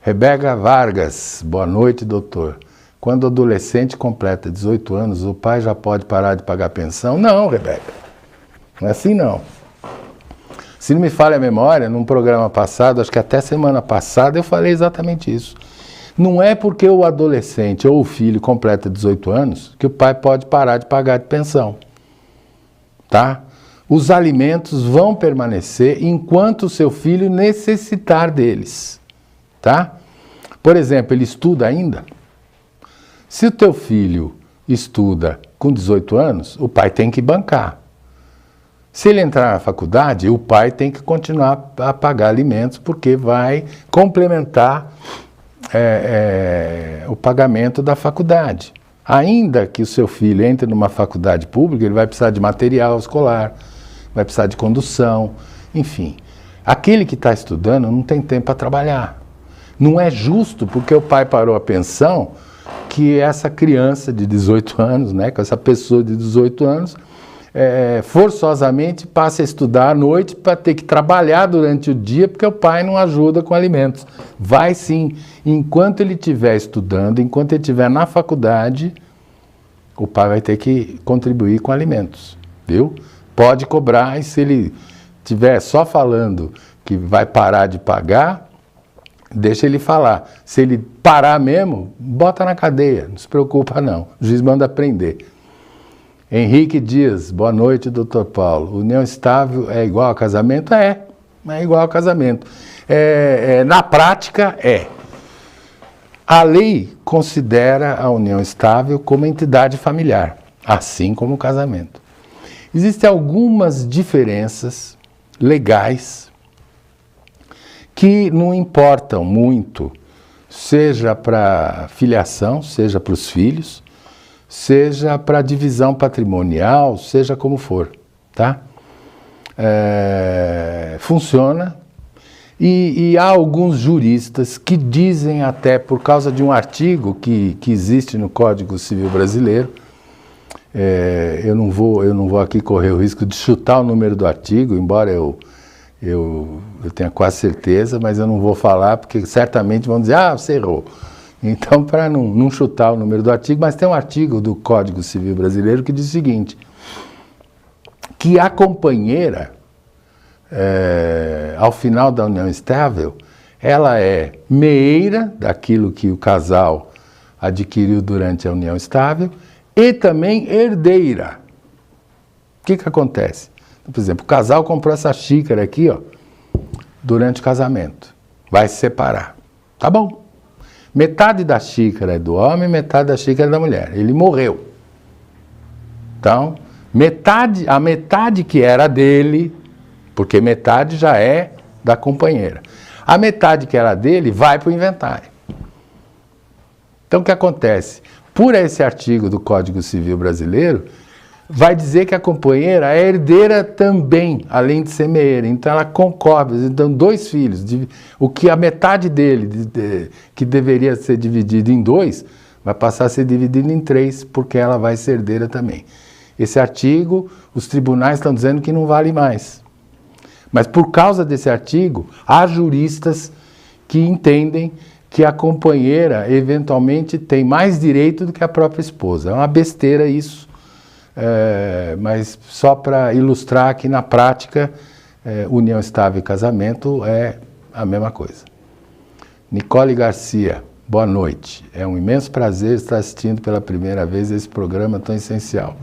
B: Rebeca Vargas, boa noite, doutor. quando o adolescente completa 18 anos, o pai já pode parar de pagar pensão? Não, Rebeca. Não é assim, não. Se não me falha a memória, num programa passado, acho que até semana passada, eu falei exatamente isso. Não é porque o adolescente ou o filho completa 18 anos que o pai pode parar de pagar de pensão. Tá? Os alimentos vão permanecer enquanto o seu filho necessitar deles. Tá? Por exemplo, ele estuda ainda? Se o teu filho estuda com 18 anos, o pai tem que bancar. Se ele entrar na faculdade, o pai tem que continuar a pagar alimentos, porque vai complementar o pagamento da faculdade. Ainda que o seu filho entre numa faculdade pública, ele vai precisar de material escolar, vai precisar de condução, enfim. Aquele que está estudando não tem tempo para trabalhar. Não é justo porque o pai parou a pensão que essa criança de 18 anos, né, com essa pessoa de 18 anos, forçosamente passe a estudar à noite para ter que trabalhar durante o dia porque o pai não ajuda com alimentos. Vai sim. Enquanto ele estiver estudando, enquanto ele estiver na faculdade, o pai vai ter que contribuir com alimentos, viu? Pode cobrar, e se ele estiver só falando que vai parar de pagar, deixa ele falar. Se ele parar mesmo, bota na cadeia, não se preocupa não. O juiz manda prender. Henrique Dias, boa noite, doutor Paulo. União estável é igual a casamento? É igual a casamento. Na prática, é. A lei considera a união estável como entidade familiar, assim como o casamento. Existem algumas diferenças legais que não importam muito, seja para filiação, seja para os filhos, seja para divisão patrimonial, seja como for, tá? Funciona. E há alguns juristas que dizem até, por causa de um artigo que existe no Código Civil Brasileiro, eu não vou aqui correr o risco de chutar o número do artigo, embora eu tenha quase certeza, mas eu não vou falar, porque certamente vão dizer, você errou. Então, para não chutar o número do artigo, mas tem um artigo do Código Civil Brasileiro que diz o seguinte, que a companheira, ao final da união estável, ela é meeira daquilo que o casal adquiriu durante a união estável e também herdeira. O que acontece? Por exemplo, o casal comprou essa xícara aqui, ó, durante o casamento. Vai se separar. Tá bom. Metade da xícara é do homem, metade da xícara é da mulher. Ele morreu. Então, a metade que era dele, porque metade já é da companheira. A metade que era dele vai para o inventário. Então, o que acontece? Por esse artigo do Código Civil Brasileiro, vai dizer que a companheira é herdeira também, além de ser meeira. Então, ela concorda. Então, 2 filhos, o que a metade dele, que deveria ser dividido em 2, vai passar a ser dividido em 3, porque ela vai ser herdeira também. Esse artigo, os tribunais estão dizendo que não vale mais. Mas por causa desse artigo, há juristas que entendem que a companheira eventualmente tem mais direito do que a própria esposa. É uma besteira isso, mas só para ilustrar que na prática, união estável e casamento é a mesma coisa. Nicole Garcia, boa noite. É um imenso prazer estar assistindo pela primeira vez esse programa tão essencial.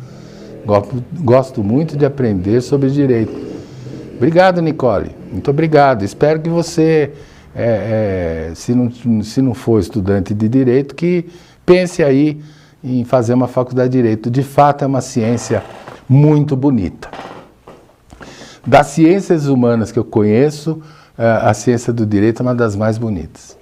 B: Gosto muito de aprender sobre direito. Obrigado, Nicole. Muito obrigado. Espero que você, se não for estudante de direito, que pense aí em fazer uma faculdade de direito. De fato, é uma ciência muito bonita. Das ciências humanas que eu conheço, a ciência do direito é uma das mais bonitas.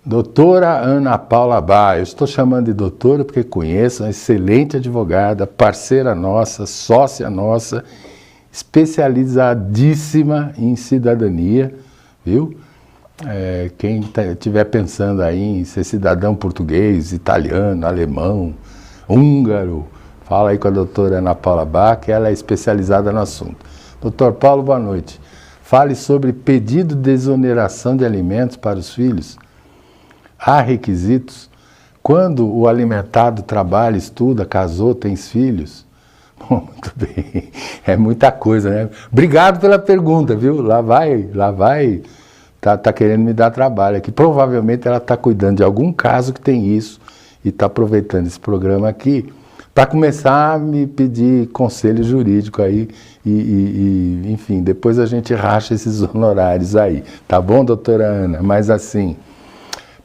B: Doutora Ana Paula Bá, eu estou chamando de doutora porque conheço, uma excelente advogada, parceira nossa, sócia nossa, especializadíssima em cidadania, viu? Quem estiver pensando aí em ser cidadão português, italiano, alemão, húngaro, fala aí com a doutora Ana Paula Bá, que ela é especializada no assunto. Doutor Paulo, boa noite. Fale sobre pedido de exoneração de alimentos para os filhos. Há requisitos? Quando o alimentado trabalha, estuda, casou, tem filhos, bom, muito bem, é muita coisa, né? Obrigado pela pergunta, viu? Lá vai, tá querendo me dar trabalho aqui. Provavelmente ela está cuidando de algum caso que tem isso e está aproveitando esse programa aqui para começar a me pedir conselho jurídico aí enfim, depois a gente racha esses honorários aí, tá bom, doutora Ana? Mas assim,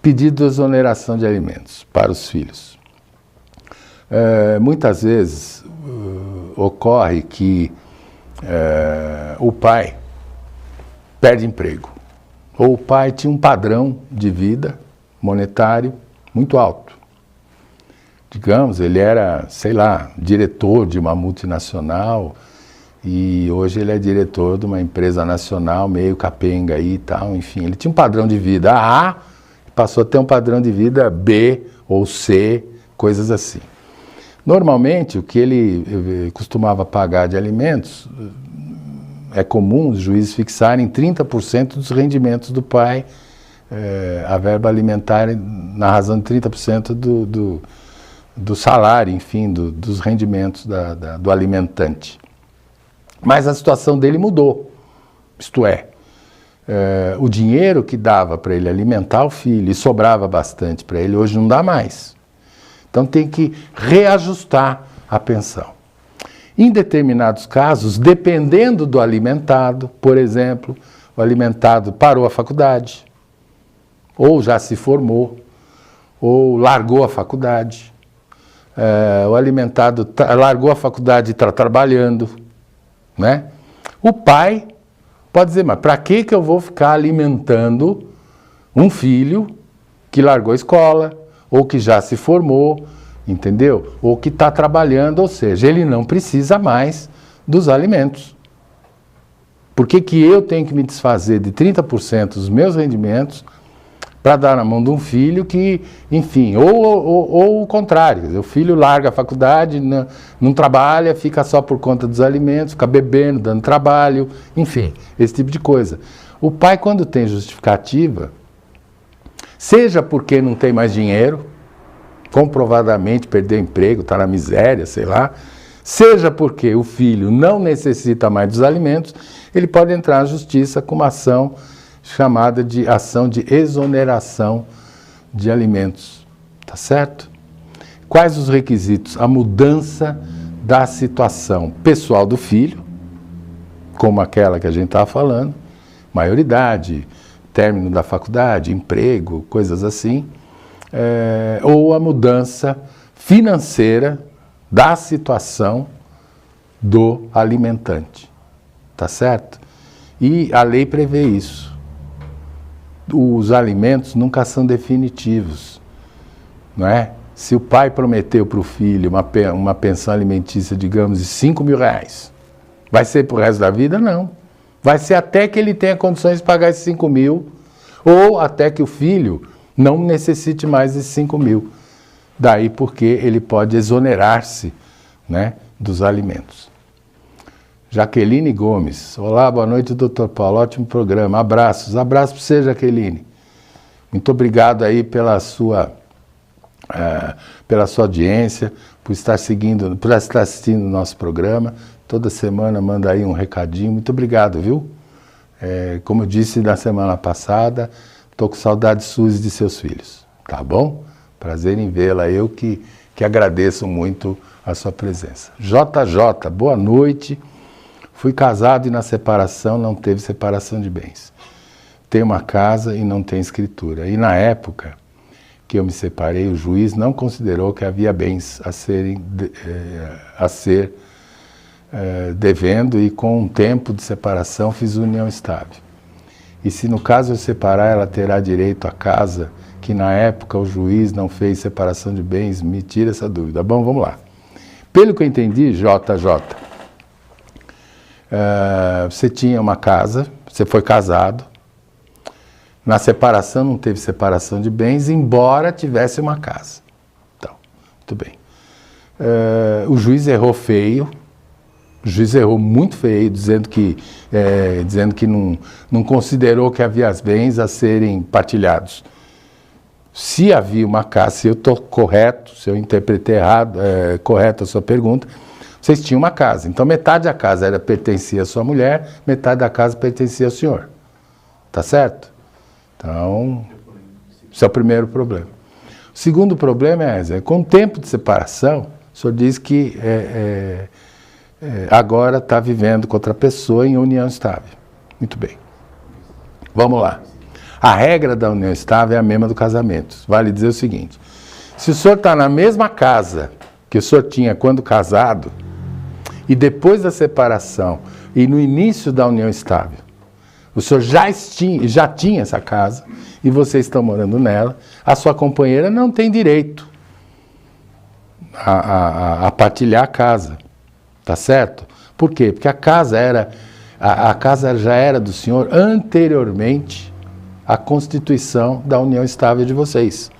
B: pedido de exoneração de alimentos para os filhos. Muitas vezes ocorre que o pai perde emprego, ou o pai tinha um padrão de vida monetário muito alto. Digamos, ele era, sei lá, diretor de uma multinacional e hoje ele é diretor de uma empresa nacional meio capenga aí e tal, enfim, ele tinha um padrão de vida A, passou a ter um padrão de vida B ou C, coisas assim. Normalmente, o que ele costumava pagar de alimentos, é comum os juízes fixarem 30% dos rendimentos do pai, a verba alimentar na razão de 30% do salário, enfim, dos rendimentos do alimentante. Mas a situação dele mudou, isto é, o dinheiro que dava para ele alimentar o filho e sobrava bastante para ele, hoje não dá mais. Então tem que reajustar a pensão. Em determinados casos, dependendo do alimentado, por exemplo, o alimentado parou a faculdade, ou já se formou, ou largou a faculdade, o alimentado largou a faculdade e está trabalhando, né? O pai pode dizer, mas para que eu vou ficar alimentando um filho que largou a escola, ou que já se formou, entendeu? Ou que está trabalhando, ou seja, ele não precisa mais dos alimentos. Por que eu tenho que me desfazer de 30% dos meus rendimentos para dar na mão de um filho que, enfim, ou o contrário, quer dizer, o filho larga a faculdade, não trabalha, fica só por conta dos alimentos, fica bebendo, dando trabalho, enfim, esse tipo de coisa. O pai, quando tem justificativa, seja porque não tem mais dinheiro, comprovadamente perdeu emprego, está na miséria, sei lá, seja porque o filho não necessita mais dos alimentos, ele pode entrar na justiça com uma ação chamada de ação de exoneração de alimentos, tá certo? Quais os requisitos? A mudança da situação pessoal do filho, como aquela que a gente estava falando, maioridade, término da faculdade, emprego, coisas assim, ou a mudança financeira da situação do alimentante, tá certo? E a lei prevê isso. Os alimentos nunca são definitivos, não é? Se o pai prometeu para o filho uma pensão alimentícia, digamos, de R$5.000, vai ser para o resto da vida? Não. Vai ser até que ele tenha condições de pagar esses 5.000, ou até que o filho não necessite mais desses 5.000. Daí porque ele pode exonerar-se, né, dos alimentos. Jaqueline Gomes. Olá, boa noite, doutor Paulo. Ótimo programa. Abraços. Abraço para você, Jaqueline. Muito obrigado aí pela sua audiência, por estar assistindo o nosso programa. Toda semana manda aí um recadinho. Muito obrigado, viu? Como eu disse na semana passada, estou com saudades suas e de seus filhos. Tá bom? Prazer em vê-la. Eu que agradeço muito a sua presença. JJ, boa noite. Fui casado e na separação não teve separação de bens. Tenho uma casa e não tem escritura. E na época que eu me separei, o juiz não considerou que havia bens a ser devendo e com um tempo de separação fiz união estável. E se no caso eu separar, ela terá direito à casa que na época o juiz não fez separação de bens? Me tira essa dúvida. Bom, vamos lá. Pelo que eu entendi, JJ, você tinha uma casa, você foi casado, na separação não teve separação de bens, embora tivesse uma casa. Então, muito bem. O juiz errou feio, o juiz errou muito feio, dizendo que não considerou que havia bens a serem partilhados. Se havia uma casa, se eu estou correto, se eu interpretei errado, correto a sua pergunta, vocês tinham uma casa. Então metade da casa pertencia à sua mulher, metade da casa pertencia ao senhor. Tá certo? Então, esse é o primeiro problema. O segundo problema é, com o tempo de separação, o senhor diz que agora está vivendo com outra pessoa em união estável. Muito bem. Vamos lá. A regra da união estável é a mesma do casamento. Vale dizer o seguinte, se o senhor está na mesma casa que o senhor tinha quando casado, e depois da separação, e no início da união estável, o senhor já tinha essa casa, e vocês estão morando nela, a sua companheira não tem direito a partilhar a casa. Tá certo? Por quê? Porque a casa já era do senhor anteriormente à constituição da união estável de vocês.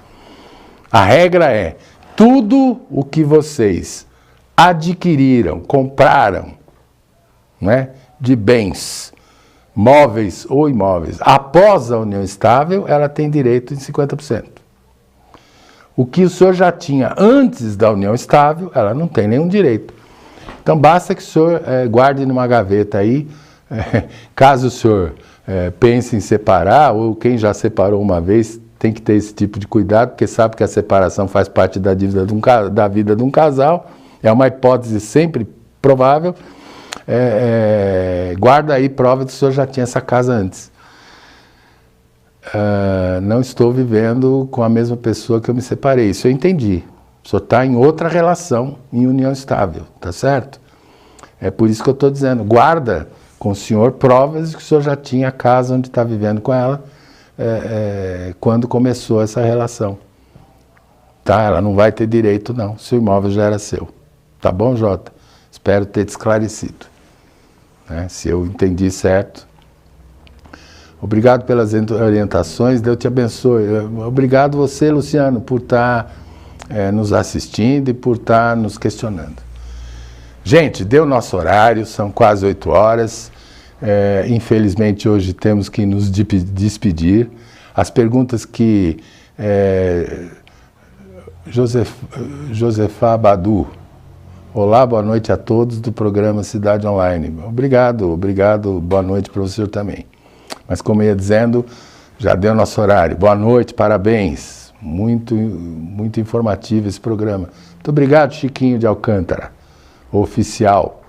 B: A regra é, tudo o que vocês adquiriram, compraram, né, de bens, móveis ou imóveis, após a união estável, ela tem direito em 50%. O que o senhor já tinha antes da união estável, ela não tem nenhum direito. Então basta que o senhor guarde numa gaveta aí, caso o senhor pense em separar, ou quem já separou uma vez tem que ter esse tipo de cuidado, porque sabe que a separação faz parte da vida de um casal, é uma hipótese sempre provável. Guarda aí prova de que o senhor já tinha essa casa antes. Não estou vivendo com a mesma pessoa que eu me separei, isso eu entendi. O senhor está em outra relação, em união estável, tá certo? É por isso que eu estou dizendo, guarda com o senhor provas de que o senhor já tinha a casa onde está vivendo com ela quando começou essa relação. Tá? Ela não vai ter direito não, se o imóvel já era seu. Tá bom, Jota? Espero ter te esclarecido. Né? Se eu entendi certo. Obrigado pelas orientações, Deus te abençoe. Obrigado você, Luciano, por estar nos assistindo e por estar nos questionando. Gente, deu nosso horário, são quase 8 horas. Infelizmente hoje temos que nos despedir. As perguntas que Josefa Badu. Olá, boa noite a todos do programa Cidade Online. Obrigado, boa noite para o senhor também. Mas como eu ia dizendo, já deu nosso horário. Boa noite, parabéns. Muito informativo esse programa. Muito obrigado, Chiquinho de Alcântara, oficial.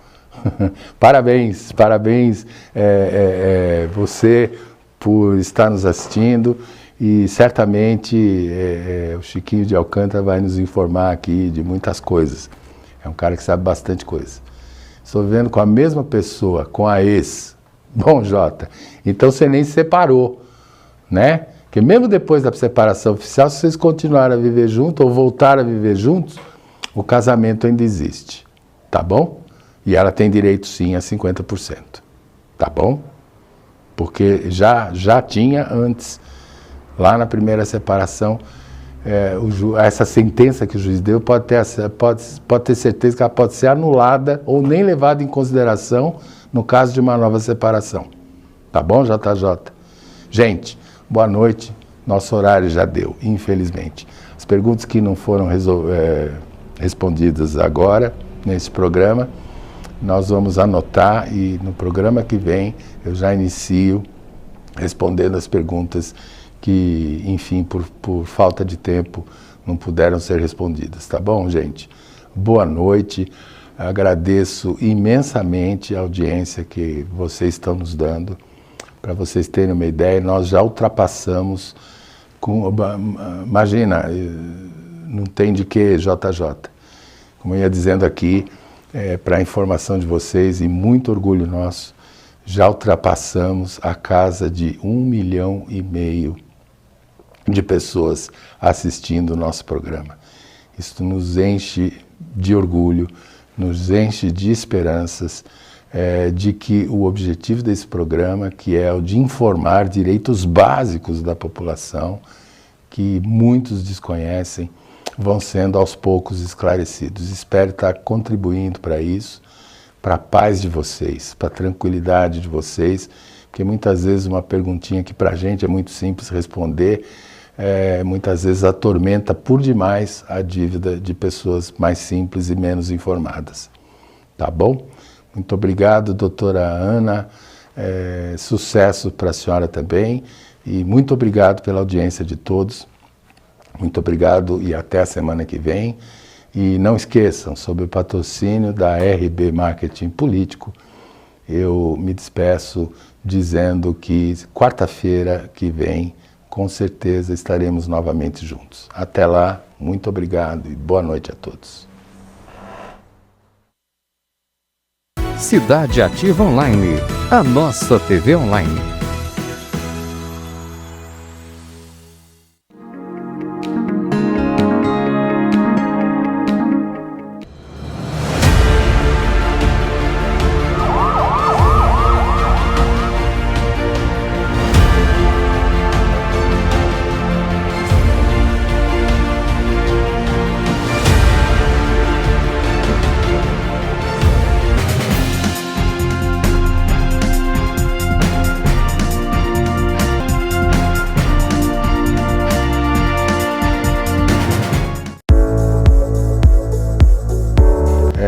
B: Parabéns você por estar nos assistindo e certamente o Chiquinho de Alcântara vai nos informar aqui de muitas coisas. É um cara que sabe bastante coisa. Estou vivendo com a mesma pessoa, com a ex. Bom, Jota, então você nem se separou, né? Porque mesmo depois da separação oficial, se vocês continuarem a viver juntos ou voltar a viver juntos, o casamento ainda existe, tá bom? E ela tem direito sim a 50%, tá bom? Porque já tinha antes, lá na primeira separação, essa sentença que o juiz deu pode ter certeza que ela pode ser anulada ou nem levada em consideração no caso de uma nova separação. Tá bom, JJ? Gente, boa noite. Nosso horário já deu, infelizmente. As perguntas que não foram respondidas agora, nesse programa, nós vamos anotar e no programa que vem eu já inicio respondendo as perguntas que, enfim, por falta de tempo não puderam ser respondidas. Tá bom, gente? Boa noite. Agradeço imensamente a audiência que vocês estão nos dando. Para vocês terem uma ideia, nós já ultrapassamos, imagina, não tem de que, JJ. Como eu ia dizendo aqui, para a informação de vocês e muito orgulho nosso, já ultrapassamos a casa de 1,5 milhão de pessoas assistindo o nosso programa. Isso nos enche de orgulho, nos enche de esperanças de que o objetivo desse programa, que é o de informar direitos básicos da população, que muitos desconhecem, vão sendo aos poucos esclarecidos. Espero estar contribuindo para isso, para a paz de vocês, para a tranquilidade de vocês, porque muitas vezes uma perguntinha que para a gente é muito simples responder, muitas vezes atormenta por demais a dívida de pessoas mais simples e menos informadas. Tá bom? Muito obrigado, doutora Ana. Sucesso para a senhora também. E muito obrigado pela audiência de todos. Muito obrigado e até a semana que vem. E não esqueçam, sob o patrocínio da RB Marketing Político, eu me despeço dizendo que quarta-feira que vem, com certeza, estaremos novamente juntos. Até lá, muito obrigado e boa noite a todos.
A: Cidade Ativa Online, a nossa TV online.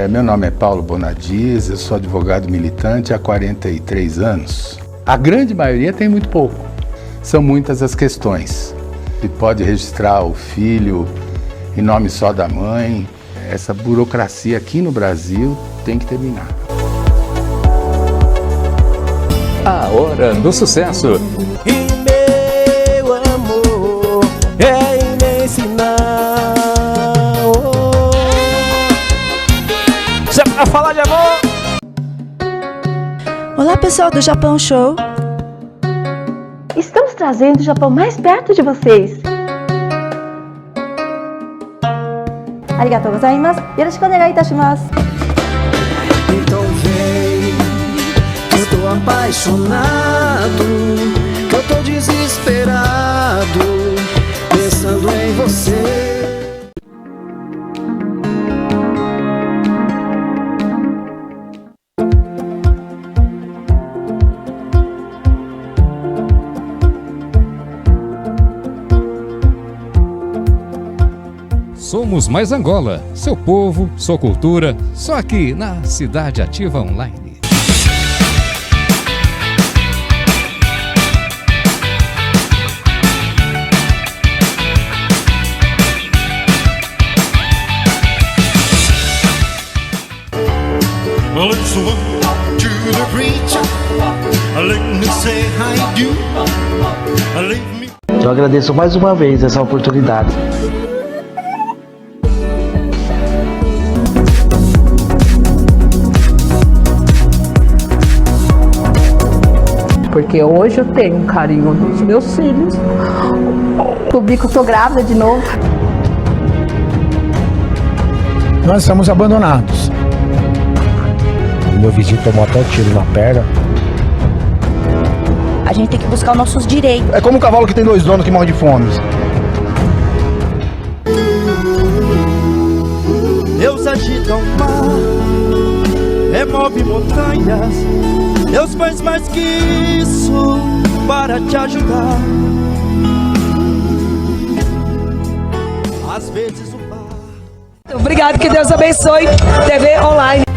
B: Meu nome é Paulo Bonadies, eu sou advogado militante há 43 anos. A grande maioria tem muito pouco. São muitas as questões. Se pode registrar o filho em nome só da mãe. Essa burocracia aqui no Brasil tem que terminar.
A: A hora do sucesso.
E: E meu amor é imenso não. Já pra falar de amor.
F: Olá pessoal do Japão Show.
G: Estamos trazendo o Japão mais perto de vocês. Arigatou gozaimasu. Yoroshiku onegai itashimasu.
E: Então vem, eu tô apaixonado, eu tô desesperado, pensando em você.
A: Somos Mais Angola, seu povo, sua cultura, só aqui na Cidade Ativa Online.
H: Well, it's the one to the preacher. Let me say hi do. Leave me.
I: Eu agradeço mais uma vez essa oportunidade.
J: Porque hoje eu tenho um carinho dos meus filhos.
G: Publico, tô grávida de novo.
K: Nós somos abandonados. Meu vizinho tomou até tiro na perna.
F: A gente tem que buscar os nossos direitos.
K: É como um cavalo que tem dois donos que morre de fome.
E: Deus agita o mar, remove montanhas. Deus faz mais que isso para te ajudar. Às vezes o mar.
J: Obrigado, que Deus abençoe. TV Online.